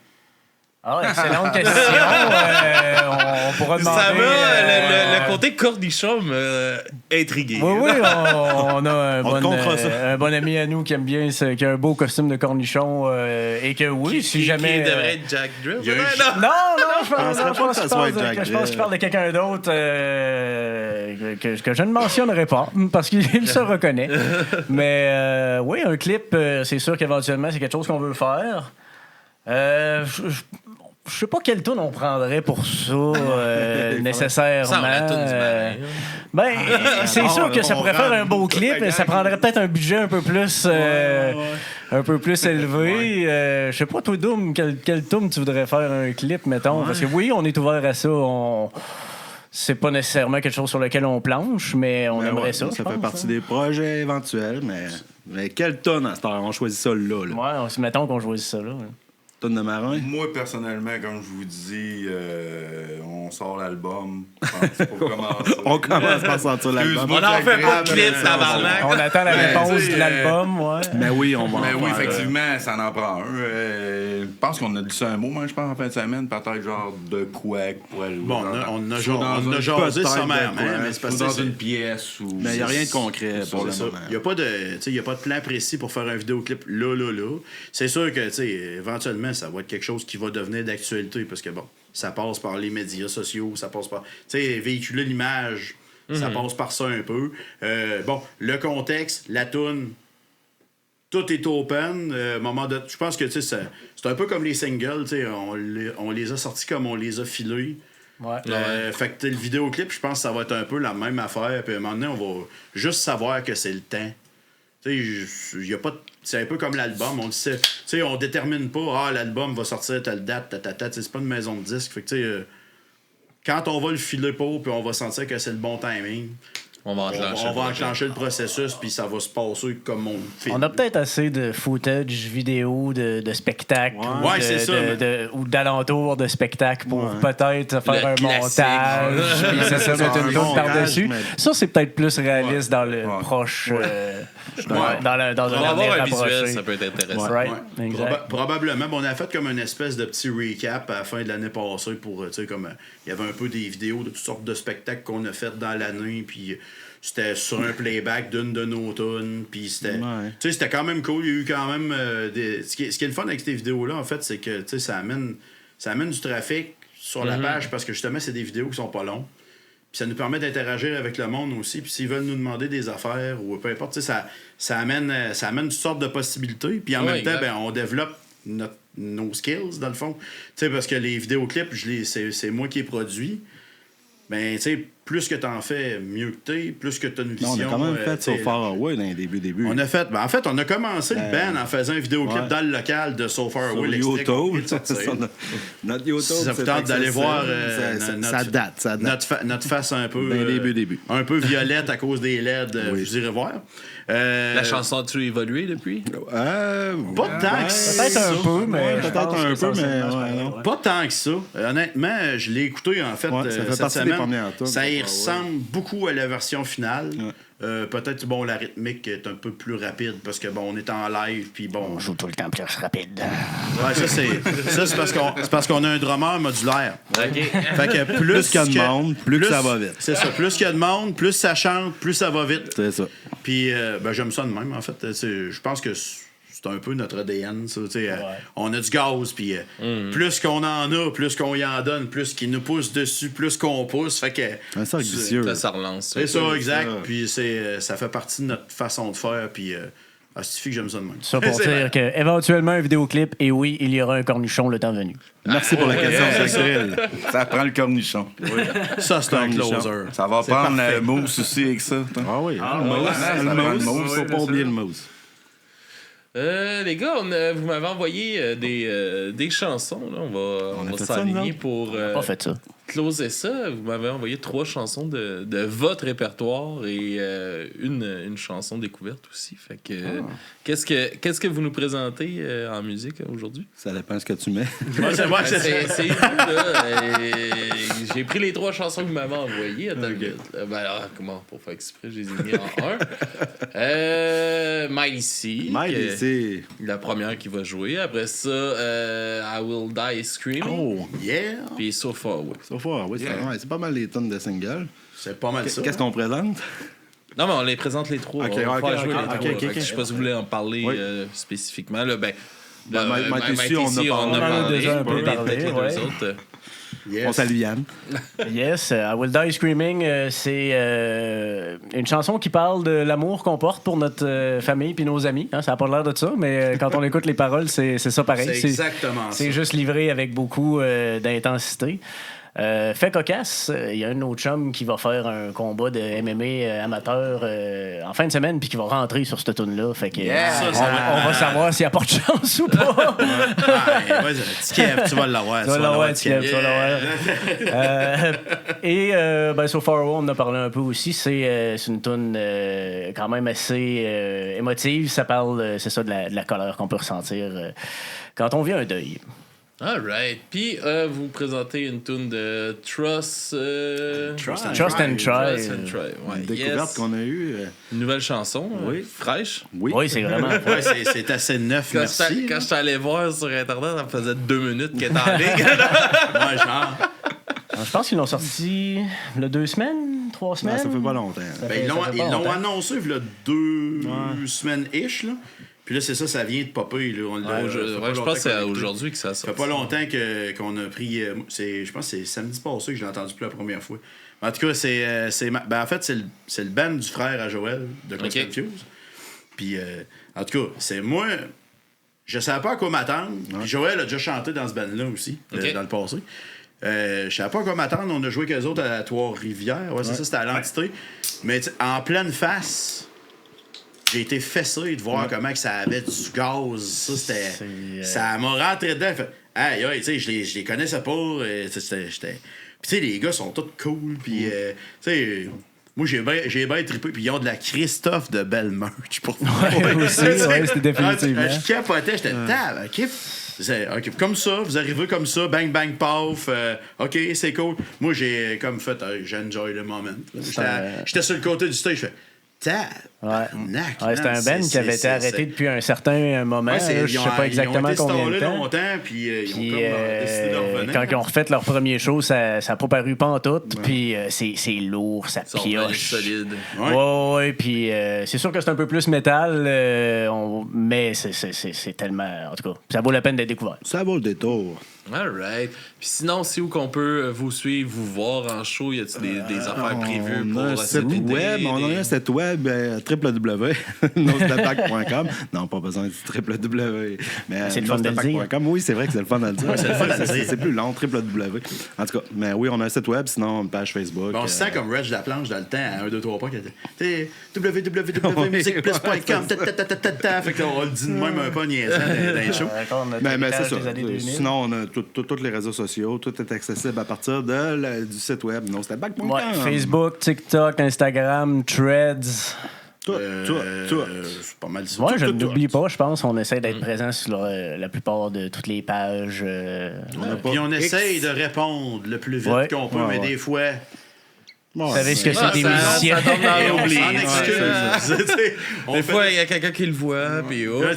Speaker 2: Excellente question. On pourra demander...
Speaker 1: Ça va, le côté cornichon m'a intrigué.
Speaker 2: Oui, on a un bon ami à nous qui aime bien, qui a un beau costume de cornichon et que si jamais...
Speaker 1: Qui devrait être Jack Drill?
Speaker 2: Non, je pense qu'il parle de quelqu'un d'autre que je ne mentionnerai pas parce qu'il se reconnaît. Mais oui, un clip, c'est sûr qu'éventuellement, c'est quelque chose qu'on veut faire. Je sais pas quelle tune on prendrait pour ça nécessairement. C'est sûr que ça pourrait faire un beau clip, mais ça prendrait peut-être un budget un peu plus élevé. Je sais pas toi, Doom, quelle tune tu voudrais faire un clip, mettons, parce que oui, on est ouvert à ça. C'est pas nécessairement quelque chose sur lequel on planche, mais on aimerait ça.
Speaker 4: Ça fait partie des projets éventuels, mais quelle tonne à cette heure? On choisit ça là.
Speaker 2: Ouais, mettons qu'on choisit ça là.
Speaker 4: Tonne de marin?
Speaker 3: Moi, personnellement, comme je vous dis, on sort l'album.
Speaker 4: On commence par sortir l'album.
Speaker 1: On en fait pas de clip, tabarnak.
Speaker 2: On attend la réponse de l'album, ouais.
Speaker 4: Mais oui, on va.
Speaker 3: Mais oui, effectivement, ça en prend un. Je pense qu'on a dit ça un mot, moi, je pense, en fin de semaine. Peut-être genre de quoi pour aller.
Speaker 5: Bon, on a jasé sommairement, mais c'est pas
Speaker 3: dans une pièce.
Speaker 4: Mais il n'y a rien de concret pour le moment.
Speaker 5: Il n'y a pas de plan précis pour faire un vidéoclip là. C'est sûr que, tu sais, éventuellement, ça va être quelque chose qui va devenir d'actualité parce que, bon, ça passe par les médias sociaux, ça passe par... Tu sais, véhiculer l'image, ça passe par ça un peu. Bon, le contexte, la toune, tout est open. Je pense que, tu sais, c'est un peu comme les singles, tu sais, on les a sortis comme on les a filés.
Speaker 2: Ouais.
Speaker 5: Fait que le vidéoclip, je pense que ça va être un peu la même affaire. Puis à un moment donné, on va juste savoir que c'est le temps. Tu sais, y a pas c'est un peu comme l'album. On sait, tu sais, on détermine pas, l'album va sortir telle date, c'est pas une maison de disques. Fait que, tu sais, quand on va le filer pour, puis on va sentir que c'est le bon timing, on va enclencher le processus, puis ça va se passer comme on fait.
Speaker 2: On a peut-être assez de footage vidéo, de spectacles, ou d'alentours de spectacles pour peut-être faire un montage, puis c'est ça, mettre une tourne par-dessus. Ça, c'est peut-être plus réaliste dans le proche... dans un
Speaker 1: avoir un visuel, ça peut être intéressant.
Speaker 5: Probablement. On a fait comme une espèce de petit recap à la fin de l'année passée pour, tu sais, comme il y avait un peu des vidéos de toutes sortes de spectacles qu'on a fait dans l'année, puis c'était sur un playback d'une de nos tunes, puis c'était, tu sais, c'était quand même cool. Il y a eu quand même ce qui est le fun avec ces vidéos-là, en fait, c'est que, tu sais, ça amène du trafic sur la page parce que justement, c'est des vidéos qui sont pas longues. Puis ça nous permet d'interagir avec le monde aussi. Puis s'ils veulent nous demander des affaires ou peu importe, ça amène toutes sortes de possibilités. Puis en même temps, on développe nos skills, dans le fond. Parce que les vidéoclips, c'est moi qui les produis. Ben, tu sais, plus que t'en fais, mieux que t'es, plus que t'as une vision.
Speaker 4: On a quand même fait So Far Away dans les débuts.
Speaker 5: On a fait, en fait, on a commencé le band en faisant un vidéoclip dans le local de So Far Away.
Speaker 4: Notre YouTube,
Speaker 5: ça vous tente d'aller voir
Speaker 4: ça date.
Speaker 5: Notre face un peu
Speaker 4: début.
Speaker 5: un peu violette à cause des LED. Vous irez voir.
Speaker 1: La chanson a-tu évolué depuis?
Speaker 5: Pas tant que ça.
Speaker 2: Peut-être un peu, mais.
Speaker 4: Peut-être un peu, mais non.
Speaker 5: Pas tant que ça. Honnêtement, je l'ai écouté en fait cette semaine. Ça y ressemble beaucoup à la version finale. Peut-être la rythmique est un peu plus rapide parce que on est en live puis
Speaker 2: On joue tout le temps plus rapide.
Speaker 5: Ouais, c'est parce qu'on a un drummer modulaire.
Speaker 1: OK.
Speaker 5: Fait que plus
Speaker 4: qu'il y a de monde, plus ça va vite.
Speaker 5: C'est ça. Plus qu'il y a de monde, plus ça chante, plus ça va vite.
Speaker 4: C'est ça.
Speaker 5: Puis j'aime ça de même en fait. Je pense que c'est un peu notre ADN, ça. On a du gaz, puis plus qu'on en a, plus qu'on y en donne, plus qu'ils nous poussent dessus, plus qu'on pousse. Fait que.
Speaker 4: Ça vicieux.
Speaker 1: Ça relance.
Speaker 5: C'est ça, exact. Puis ça fait partie de notre façon de faire, puis. Ça suffit que j'aime ça de même.
Speaker 2: Ça pour dire qu'éventuellement, un vidéoclip, et oui, il y aura un cornichon le temps venu.
Speaker 4: Merci pour la question, Cyril.
Speaker 6: Ça prend le cornichon.
Speaker 5: Oui. Ça, c'est un closer.
Speaker 6: Ça va prendre le mousse aussi avec ça.
Speaker 4: Ah oui,
Speaker 6: le mousse.
Speaker 4: Faut pas oublier le mousse.
Speaker 1: Les gars, vous m'avez envoyé des chansons. Là. On va s'aligner pour
Speaker 2: Pas fait ça.
Speaker 1: closer ça. Vous m'avez envoyé 3 chansons de votre répertoire et une chanson découverte aussi. Fait que qu'est-ce que vous nous présentez en musique aujourd'hui?
Speaker 4: Ça dépend de ce que tu mets.
Speaker 1: C'est vous, là. J'ai pris les 3 chansons que vous m'avez envoyées. Alors, comment? Pour faire exprès, je les ai mis en 1. My C.
Speaker 4: C'est
Speaker 1: la première qui va jouer. Après ça, I Will Die Screaming.
Speaker 5: Oh, yeah!
Speaker 1: Puis So Far Away.
Speaker 4: So Far Away, c'est pas mal les tonnes de singles.
Speaker 5: C'est pas mal ça.
Speaker 4: Qu'est-ce qu'on présente?
Speaker 1: Non, mais on les présente les 3.
Speaker 4: Okay,
Speaker 1: on va faire jouer les 3.
Speaker 4: Ok.
Speaker 1: Je sais pas si vous voulez en parler spécifiquement. Là,
Speaker 4: Mike ici,
Speaker 1: on a parlé.
Speaker 2: déjà un peu parlé,
Speaker 1: Peut-être les
Speaker 2: ouais.
Speaker 1: 2 autres.
Speaker 5: Yes.
Speaker 4: On salue Yann.
Speaker 2: Yes, I Will Die Screaming, c'est une chanson qui parle de l'amour qu'on porte pour notre famille puis nos amis. Hein, ça n'a pas l'air de ça, mais quand on écoute les paroles, c'est ça pareil.
Speaker 5: C'est exactement ça.
Speaker 2: C'est juste livré avec beaucoup d'intensité. Fait cocasse, il y a un autre chum qui va faire un combat de MMA amateur en fin de semaine puis qui va rentrer sur cette tune-là. Fait que on va savoir s'il apporte chance ou pas.
Speaker 5: Vas-y, petit Kev, tu vas l'avoir.
Speaker 2: Tu vas l'avoir, tu vas l'avoir. Et So Far Away, on en a parlé un peu aussi. C'est une tune quand même assez émotive. Ça parle, c'est ça, de la colère qu'on peut ressentir quand on vit un deuil.
Speaker 1: Alright. Puis, vous présentez une tune de Trust and Try.
Speaker 4: Une découverte qu'on a eue.
Speaker 1: Une nouvelle chanson, fraîche.
Speaker 2: Oui, c'est vraiment.
Speaker 5: Ouais, c'est assez neuf, merci.
Speaker 1: Quand je suis allé voir sur Internet, ça me faisait 2 minutes qu'elle était en ligne.
Speaker 5: Ouais, genre.
Speaker 2: Je pense qu'ils l'ont sorti il y a 2 semaines, 3 semaines.
Speaker 4: Non, ça fait pas longtemps.
Speaker 5: Ils l'ont annoncé il y a 2 semaines-ish, là. Puis là, c'est ça, ça vient de popper. Là.
Speaker 1: Je pense que c'est aujourd'hui que ça sort.
Speaker 5: Ça fait pas longtemps qu'on a pris. Je pense que c'est samedi passé que je l'ai entendu pour la première fois. En tout cas, en fait, c'est le band du frère à Joël de Cross Confuse. Puis, en tout cas, c'est moi. Je savais pas à quoi m'attendre. Puis Joël a déjà chanté dans ce band-là aussi, dans le passé. Je savais pas à quoi m'attendre. On a joué avec eux autres à Trois-Rivières. Ouais, c'est ça, c'était à l'entité. Mais en pleine face. J'ai été fessé de voir comment que ça avait du gaz. Ça m'a rentré dedans. Tu sais, je les connaissais pas. Puis, tu sais, les gars sont tous cool. Puis, tu sais, moi, j'ai bien trippé. Puis, ils ont de la Christophe de belle merch pour moi.
Speaker 2: C'était définitivement.
Speaker 5: Je capotais. J'étais OK, comme ça, vous arrivez comme ça, bang, bang, paf. OK, c'est cool. Moi, j'ai comme fait, j'enjoy le moment. J'étais sur le côté du stage. Je fais,
Speaker 2: Ouais, c'était un band qui avait été arrêté depuis un certain moment. Je ne sais pas exactement combien de temps.
Speaker 5: Longtemps, puis ils ont décidé de revenir.
Speaker 2: Quand ils ont refait leur premier show, ça n'a pas paru pantoute. Puis c'est lourd, ça pioche.
Speaker 1: Solide.
Speaker 2: Ouais, puis c'est sûr que c'est un peu plus métal, mais c'est tellement... En tout cas, ça vaut la peine d'être découvert.
Speaker 4: Ça vaut le détour.
Speaker 1: All right. Puis sinon, c'est où qu'on peut vous suivre, vous voir en show? Y a-t-il des affaires prévues
Speaker 4: On
Speaker 1: pour
Speaker 4: a un
Speaker 1: cet
Speaker 4: site
Speaker 1: été?
Speaker 4: web, on a un site web www.nostalbac.com. Non, pas besoin de www. Mais
Speaker 2: c'est le fun de le dire.
Speaker 4: Oui, c'est vrai que c'est le fun de le dire. C'est plus long, www. En tout cas, mais oui, on a un site web, sinon une page Facebook.
Speaker 5: On se sent comme Reg Laplanche dans le temps, à 1, 2, 3 pas, qui était www.musicplus.com. Fait qu'on le dit de même un peu niaisant dans les shows.
Speaker 4: Mais c'est ça. Sinon, on a tous les réseaux sociaux, tout est accessible à partir du site web nostalbac.com.
Speaker 2: Ouais, Facebook, TikTok, Instagram, Threads.
Speaker 4: Tout.
Speaker 5: C'est pas mal ça.
Speaker 2: Ouais, je n'oublie pas, je pense. On essaie d'être présent sur la plupart de toutes les pages.
Speaker 5: Puis on essaye de répondre le plus vite qu'on peut, mais des fois...
Speaker 2: Vous savez ce que c'est des musiciens.
Speaker 1: Ça tombe dans l'oubli.
Speaker 5: Des
Speaker 1: fois, il y a quelqu'un qui le voit, puis il a oublié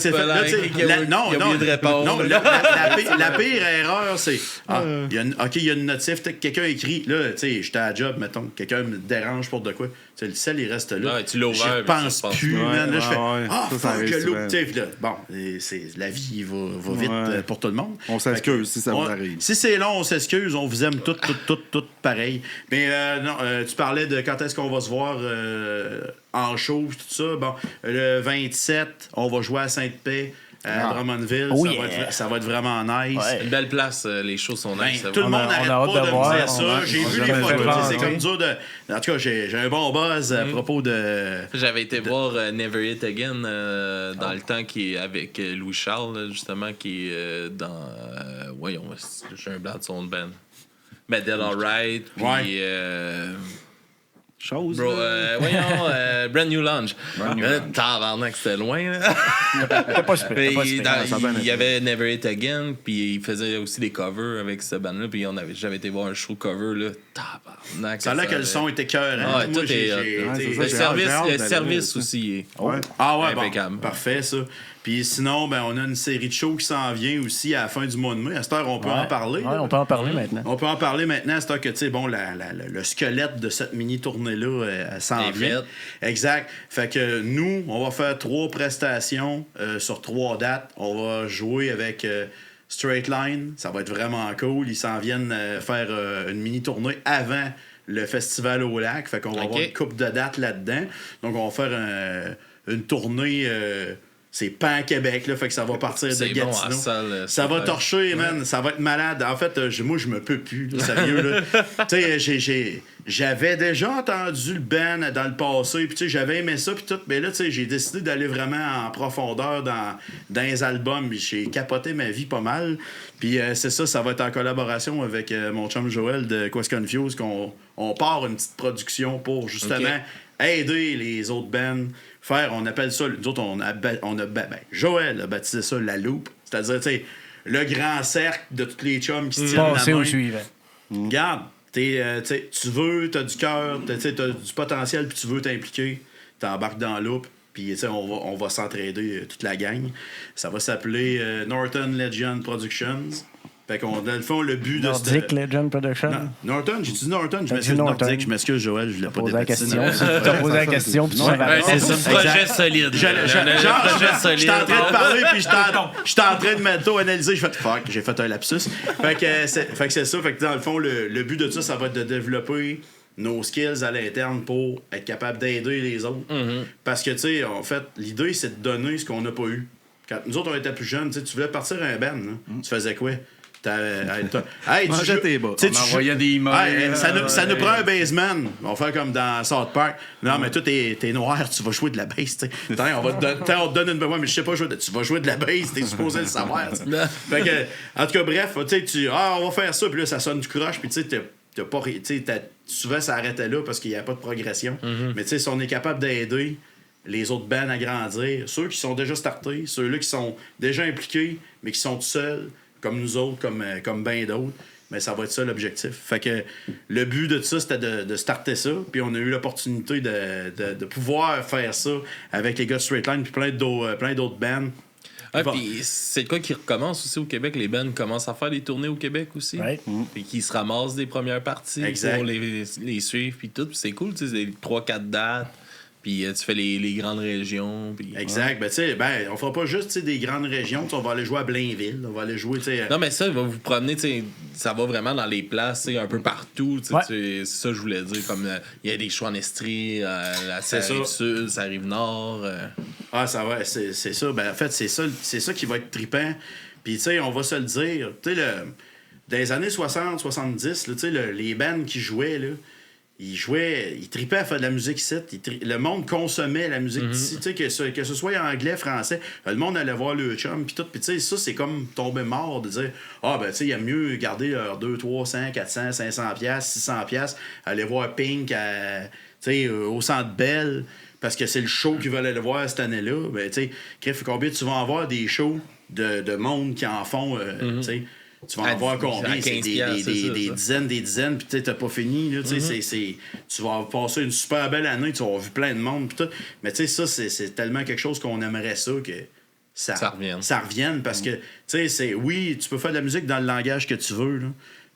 Speaker 1: de répondre.
Speaker 5: Non, la pire erreur, c'est... il y a une notif, quelqu'un écrit, là, tu sais, j'étais à la job, mettons, quelqu'un me dérange pour de quoi. Le sel, il reste là.
Speaker 1: Tu l'as ouvert.
Speaker 5: Je pense plus, man. Là, je fais, fuck, je loupe. Bon, la vie va vite pour tout le monde.
Speaker 4: On s'excuse si ça vous arrive.
Speaker 5: Si c'est long, on s'excuse. On vous aime toutes pareil. Mais non, tu parlais de quand est-ce qu'on va se voir en show, tout ça. Bon, le 27, on va jouer à Sainte-Paix. À Drummondville, ça va être vraiment nice.
Speaker 1: Une belle place, les shows sont nice.
Speaker 5: Tout le monde n'arrête pas de me dire ça. J'ai vu les photos, c'est comme dur de... En tout cas, j'ai un bon buzz à propos de...
Speaker 1: J'avais été voir Never Hit Again dans le temps qui est avec Louis Charles, justement, qui est dans... voyons, j'ai un blanc de son band. Mais Dead Alright, puis...
Speaker 4: Chose.
Speaker 1: Bro, voyons, Brand New Lounge. Tabarnak, c'était loin, là. Il y avait Never Hit Again, puis il faisait aussi des covers avec ce band-là, puis j'avais été voir un show cover, là. Tabarnak.
Speaker 5: Ça a l'air que le son était cœur.
Speaker 1: Ouais, tout est... Le service aussi.
Speaker 5: Ah ouais, bon, parfait, ça. Puis sinon, ben, on a une série de shows qui s'en vient aussi à la fin du mois de mai. À cette heure, on peut en parler.
Speaker 2: Ouais, on peut en parler maintenant.
Speaker 5: On peut en parler maintenant. À cette heure que, tu sais, bon, le squelette de cette mini-tournée-là s'en vient. Exact. Fait que nous, on va faire 3 prestations sur 3 dates. On va jouer avec Straight Line. Ça va être vraiment cool. Ils s'en viennent faire une mini-tournée avant le festival au lac. Fait qu'on va avoir une couple de dates là-dedans. Donc, on va faire une tournée... c'est pan-Québec, là, fait que ça va partir de Gatineau. Bon, ça va torcher, man. Ça va être malade. En fait, moi, je me peux plus, là, sérieux. Là. Tu sais, j'avais déjà entendu le band dans le passé, puis tu sais, j'avais aimé ça, puis tout. Mais là, tu sais, j'ai décidé d'aller vraiment en profondeur dans les albums. J'ai capoté ma vie pas mal. Puis c'est ça va être en collaboration avec mon chum Joël de Quest Confused qu'on part une petite production pour, justement, aider les autres bands. On appelle ça, nous autres, Joël a baptisé ça la loupe, c'est-à-dire, tu sais, le grand cercle de tous les chums qui se tiennent la main.
Speaker 2: Au suivant.
Speaker 5: Regarde, tu veux, t'as du cœur, t'as du potentiel, puis tu veux t'impliquer, t'embarques dans la loupe, puis on va s'entraider toute la gang. Ça va s'appeler Norton Legend Productions. Fait qu'on, dans le fond, le but de
Speaker 2: Nordic Legend Production.
Speaker 5: Norton, j'ai dit Norton, je m'excuse Nordic, je m'excuse Joël, je voulais pas dépasser.
Speaker 2: Tu as posé la question, puis tu savais.
Speaker 1: C'est un projet solide.
Speaker 5: J'étais en train de parler, puis j'étais en train de m'auto-analyser, je fais fuck, j'ai fait un lapsus. Fait que c'est ça, fait que dans le fond, le but de ça va être de développer nos skills à l'interne pour être capable d'aider les autres. Parce que, tu sais, en fait, l'idée, c'est de donner ce qu'on n'a pas eu. Quand nous autres, on était plus jeunes, tu voulais partir à un band, tu faisais quoi?
Speaker 4: Tes bas.
Speaker 6: On envoyait des emails.
Speaker 5: Ça nous prend un bassman. On va faire comme dans South Park. Non, mais toi, t'es noir, tu vas jouer de la bass. On te donne une... Ouais, mais je sais pas jouer tu vas jouer de la bass, t'es supposé le savoir. Fait que, en tout cas, bref, on va faire ça, puis là, ça sonne du croche, puis tu sais, souvent, ça arrêtait là parce qu'il n'y a pas de progression. Mais tu sais, si on est capable d'aider les autres bands à grandir, ceux qui sont déjà startés, ceux-là qui sont déjà impliqués, mais qui sont tout seuls, comme nous autres, comme ben d'autres, mais ça va être ça l'objectif. Fait que le but de ça, c'était de starter ça. Puis on a eu l'opportunité de pouvoir faire ça avec les gars de Straight Line puis plein d'autres bands.
Speaker 1: Puis c'est quoi qui recommence aussi au Québec? Les bands commencent à faire des tournées au Québec aussi.
Speaker 2: Ouais.
Speaker 1: Puis qui se ramassent des premières parties
Speaker 5: Exact.
Speaker 1: pour les suivre. Puis tout. Puis c'est cool, tu sais, c'est 3-4 dates. Puis tu fais les grandes régions. Puis,
Speaker 5: Exact. Ben, tu sais, on fera pas juste des grandes régions. On va aller jouer à Blainville. On va aller jouer.
Speaker 1: Non, mais ça, va vous promener, tu sais, ça va vraiment dans les places, un peu partout. C'est ça que je voulais dire. Comme il y a des choix en Estrie, la Rive-Sud, la Rive-Nord.
Speaker 5: Ah, ça va, c'est ça. Ben, en fait, c'est ça qui va être trippant. Puis, tu sais, on va se le dire. Tu sais, dans les années 60-70, tu sais, les bands qui jouaient, là, ils trippaient à faire de la musique ici. Le monde consommait la musique d'ici. Tu sais, que ce soit anglais, français, le monde allait voir le chum, puis tout. Puis, tu sais, ça, c'est comme tomber mort de dire ah, ben, tu sais, il y a mieux garder leurs 200, 300, 400, 500$, 600$, aller voir Pink au Centre Bell, parce que c'est le show qu'ils veulent aller voir cette année-là. Ben, tu sais, combien tu vas en voir des shows de monde qui en font, tu sais. Tu vas en voir combien? C'est des dizaines, puis tu t'as pas fini. Là, tu vas passer une super belle année, tu vas avoir vu plein de monde. Pis tout. Mais tu sais, ça, c'est tellement quelque chose qu'on aimerait ça que ça revienne. Parce que, tu sais, oui, tu peux faire de la musique dans le langage que tu veux, là,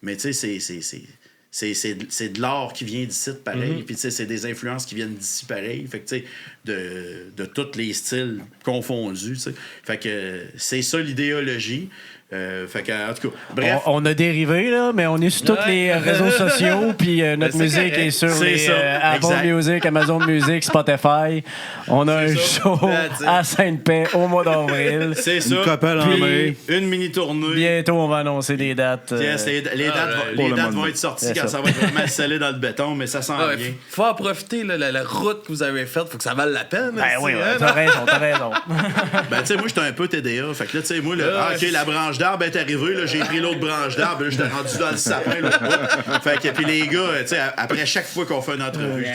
Speaker 5: mais tu sais, c'est de l'art qui vient d'ici, pareil. Puis, tu sais, c'est des influences qui viennent d'ici, pareil. Fait que, tu sais, de tous les styles confondus, tu sais. Fait que c'est ça l'idéologie. Fait que, en tout cas, bref.
Speaker 2: On a dérivé, là, mais on est sur tous les réseaux sociaux, puis notre musique est sur Apple Music, Amazon Music, Spotify. On a un show à Sainte-Paix au mois d'avril.
Speaker 5: C'est ça. Une mini-tournée.
Speaker 2: Bientôt, on va annoncer des dates.
Speaker 5: Les dates vont être sorties quand ça va être vraiment scellé dans le béton, mais ça s'en vient.
Speaker 1: Faut en profiter, là, la route que vous avez faite, faut que ça vale la peine.
Speaker 2: Ben oui, t'as raison.
Speaker 5: Ben, tu sais, moi, j'étais un peu TDA. Fait que là, tu sais, moi, OK, la branche d'arbre est arrivée, là, j'ai pris l'autre branche d'arbre, là, j'étais rendu dans le sapin, là. Fait que, puis les gars, tu sais, après chaque fois qu'on fait une entrevue,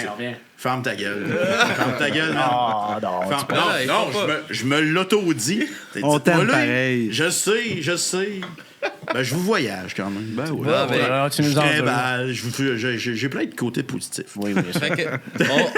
Speaker 5: ferme ta gueule. Ferme ta gueule, man. Je me l'auto-dis.
Speaker 4: On t'aime pareil.
Speaker 5: Je sais. Ben, je vous voyage quand même.
Speaker 4: Ben oui.
Speaker 2: Tu nous en
Speaker 5: j'ai plein de côtés positifs.
Speaker 2: Oui.
Speaker 1: Fait que,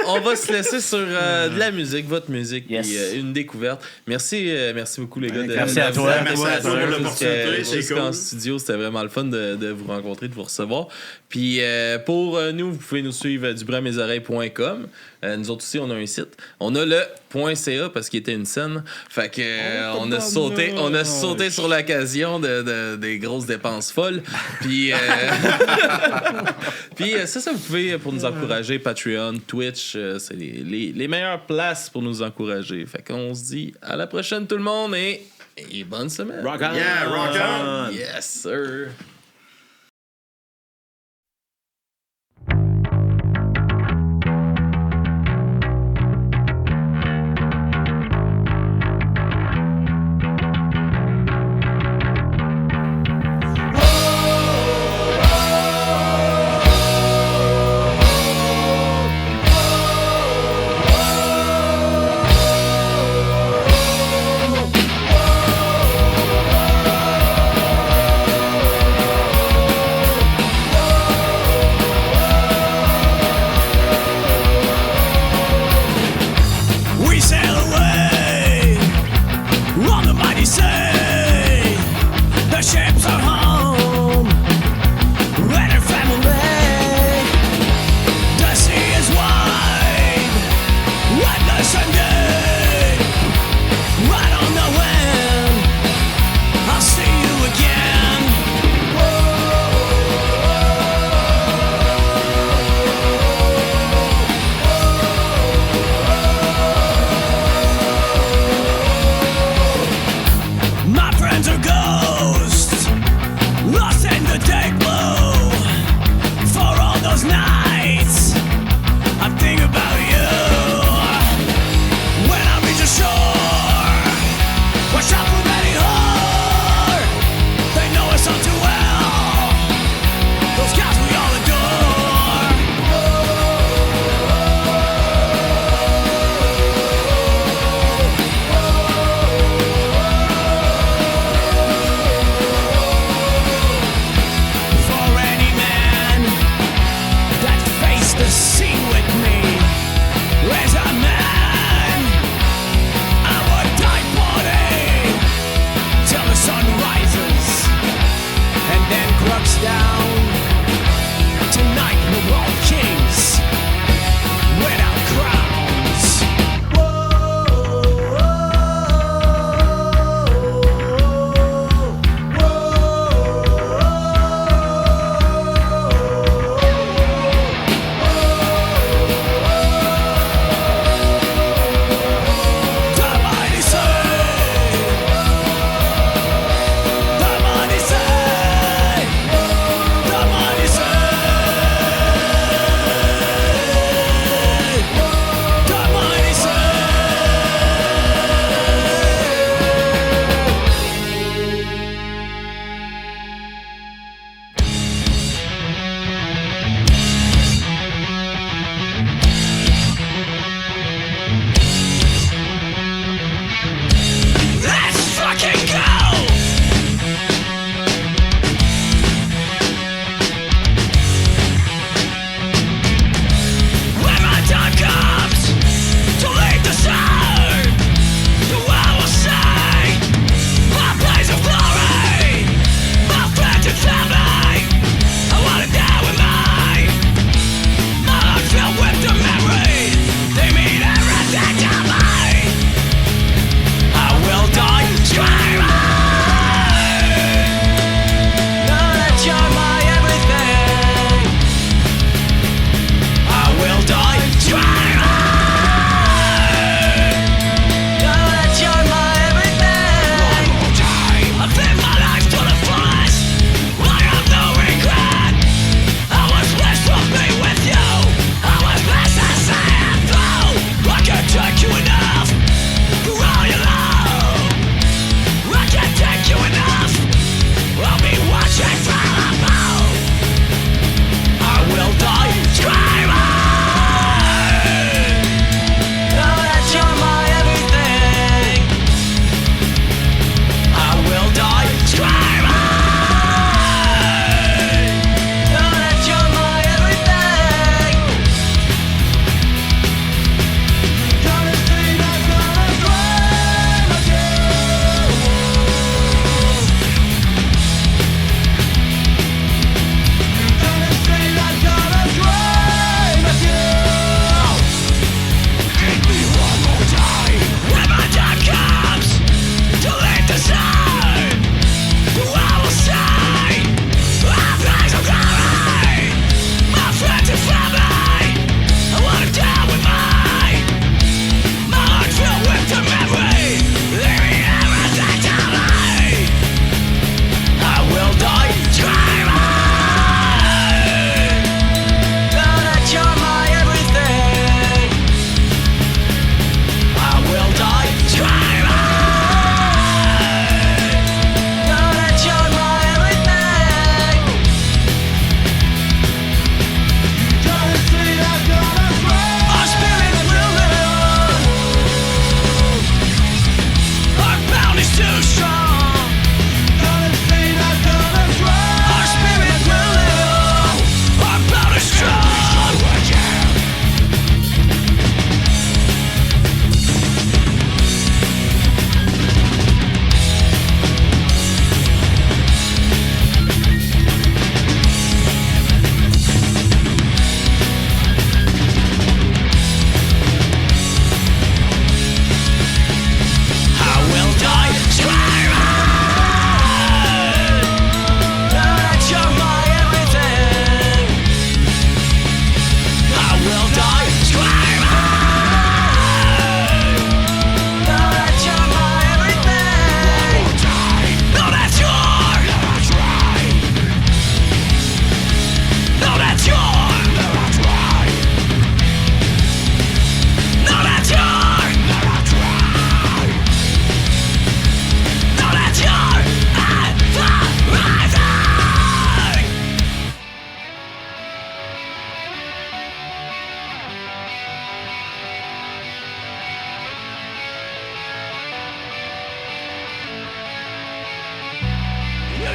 Speaker 1: on va se laisser sur de la musique, votre musique, puis une découverte. Merci beaucoup, les gars.
Speaker 2: Merci à toi.
Speaker 5: Merci à toi pour l'opportunité. C'est cool.
Speaker 1: En studio, c'était vraiment le fun de vous rencontrer, de vous recevoir. Puis pour nous, vous pouvez nous suivre à dubrunsmesoreilles.com. Nous autres aussi, on a un site. On a le .ca parce qu'il était une scène. Fait que on a sauté sur l'occasion des grosses dépenses folles. Puis c'est ça, vous pouvez, pour nous encourager, Patreon, Twitch, c'est les meilleures places pour nous encourager. Fait qu'on se dit à la prochaine tout le monde et bonne semaine.
Speaker 4: Rock on!
Speaker 5: Yeah, rock on!
Speaker 1: Yes, sir!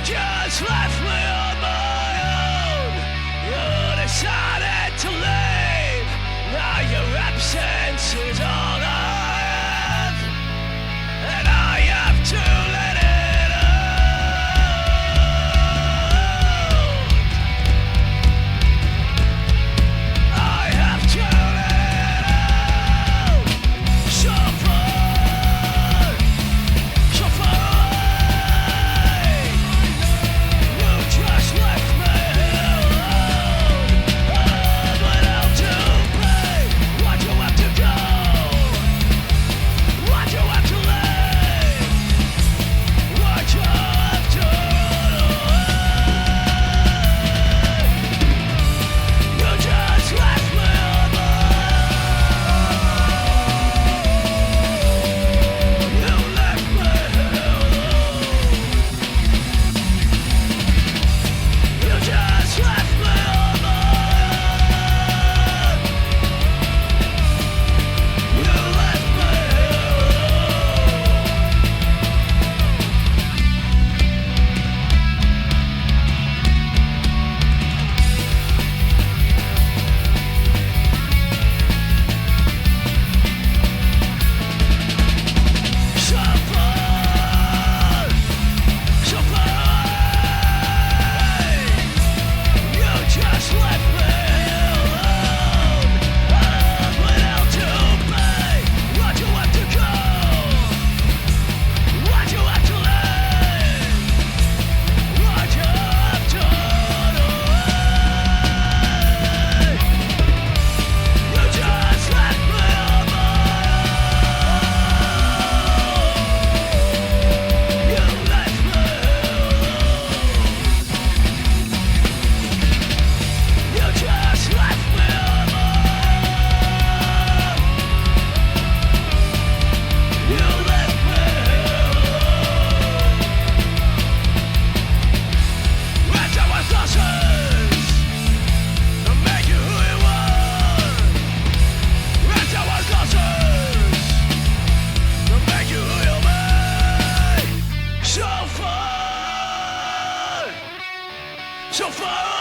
Speaker 7: just left me on my own. You decided to leave. Now your absence is all I have, and I have to let it out. so far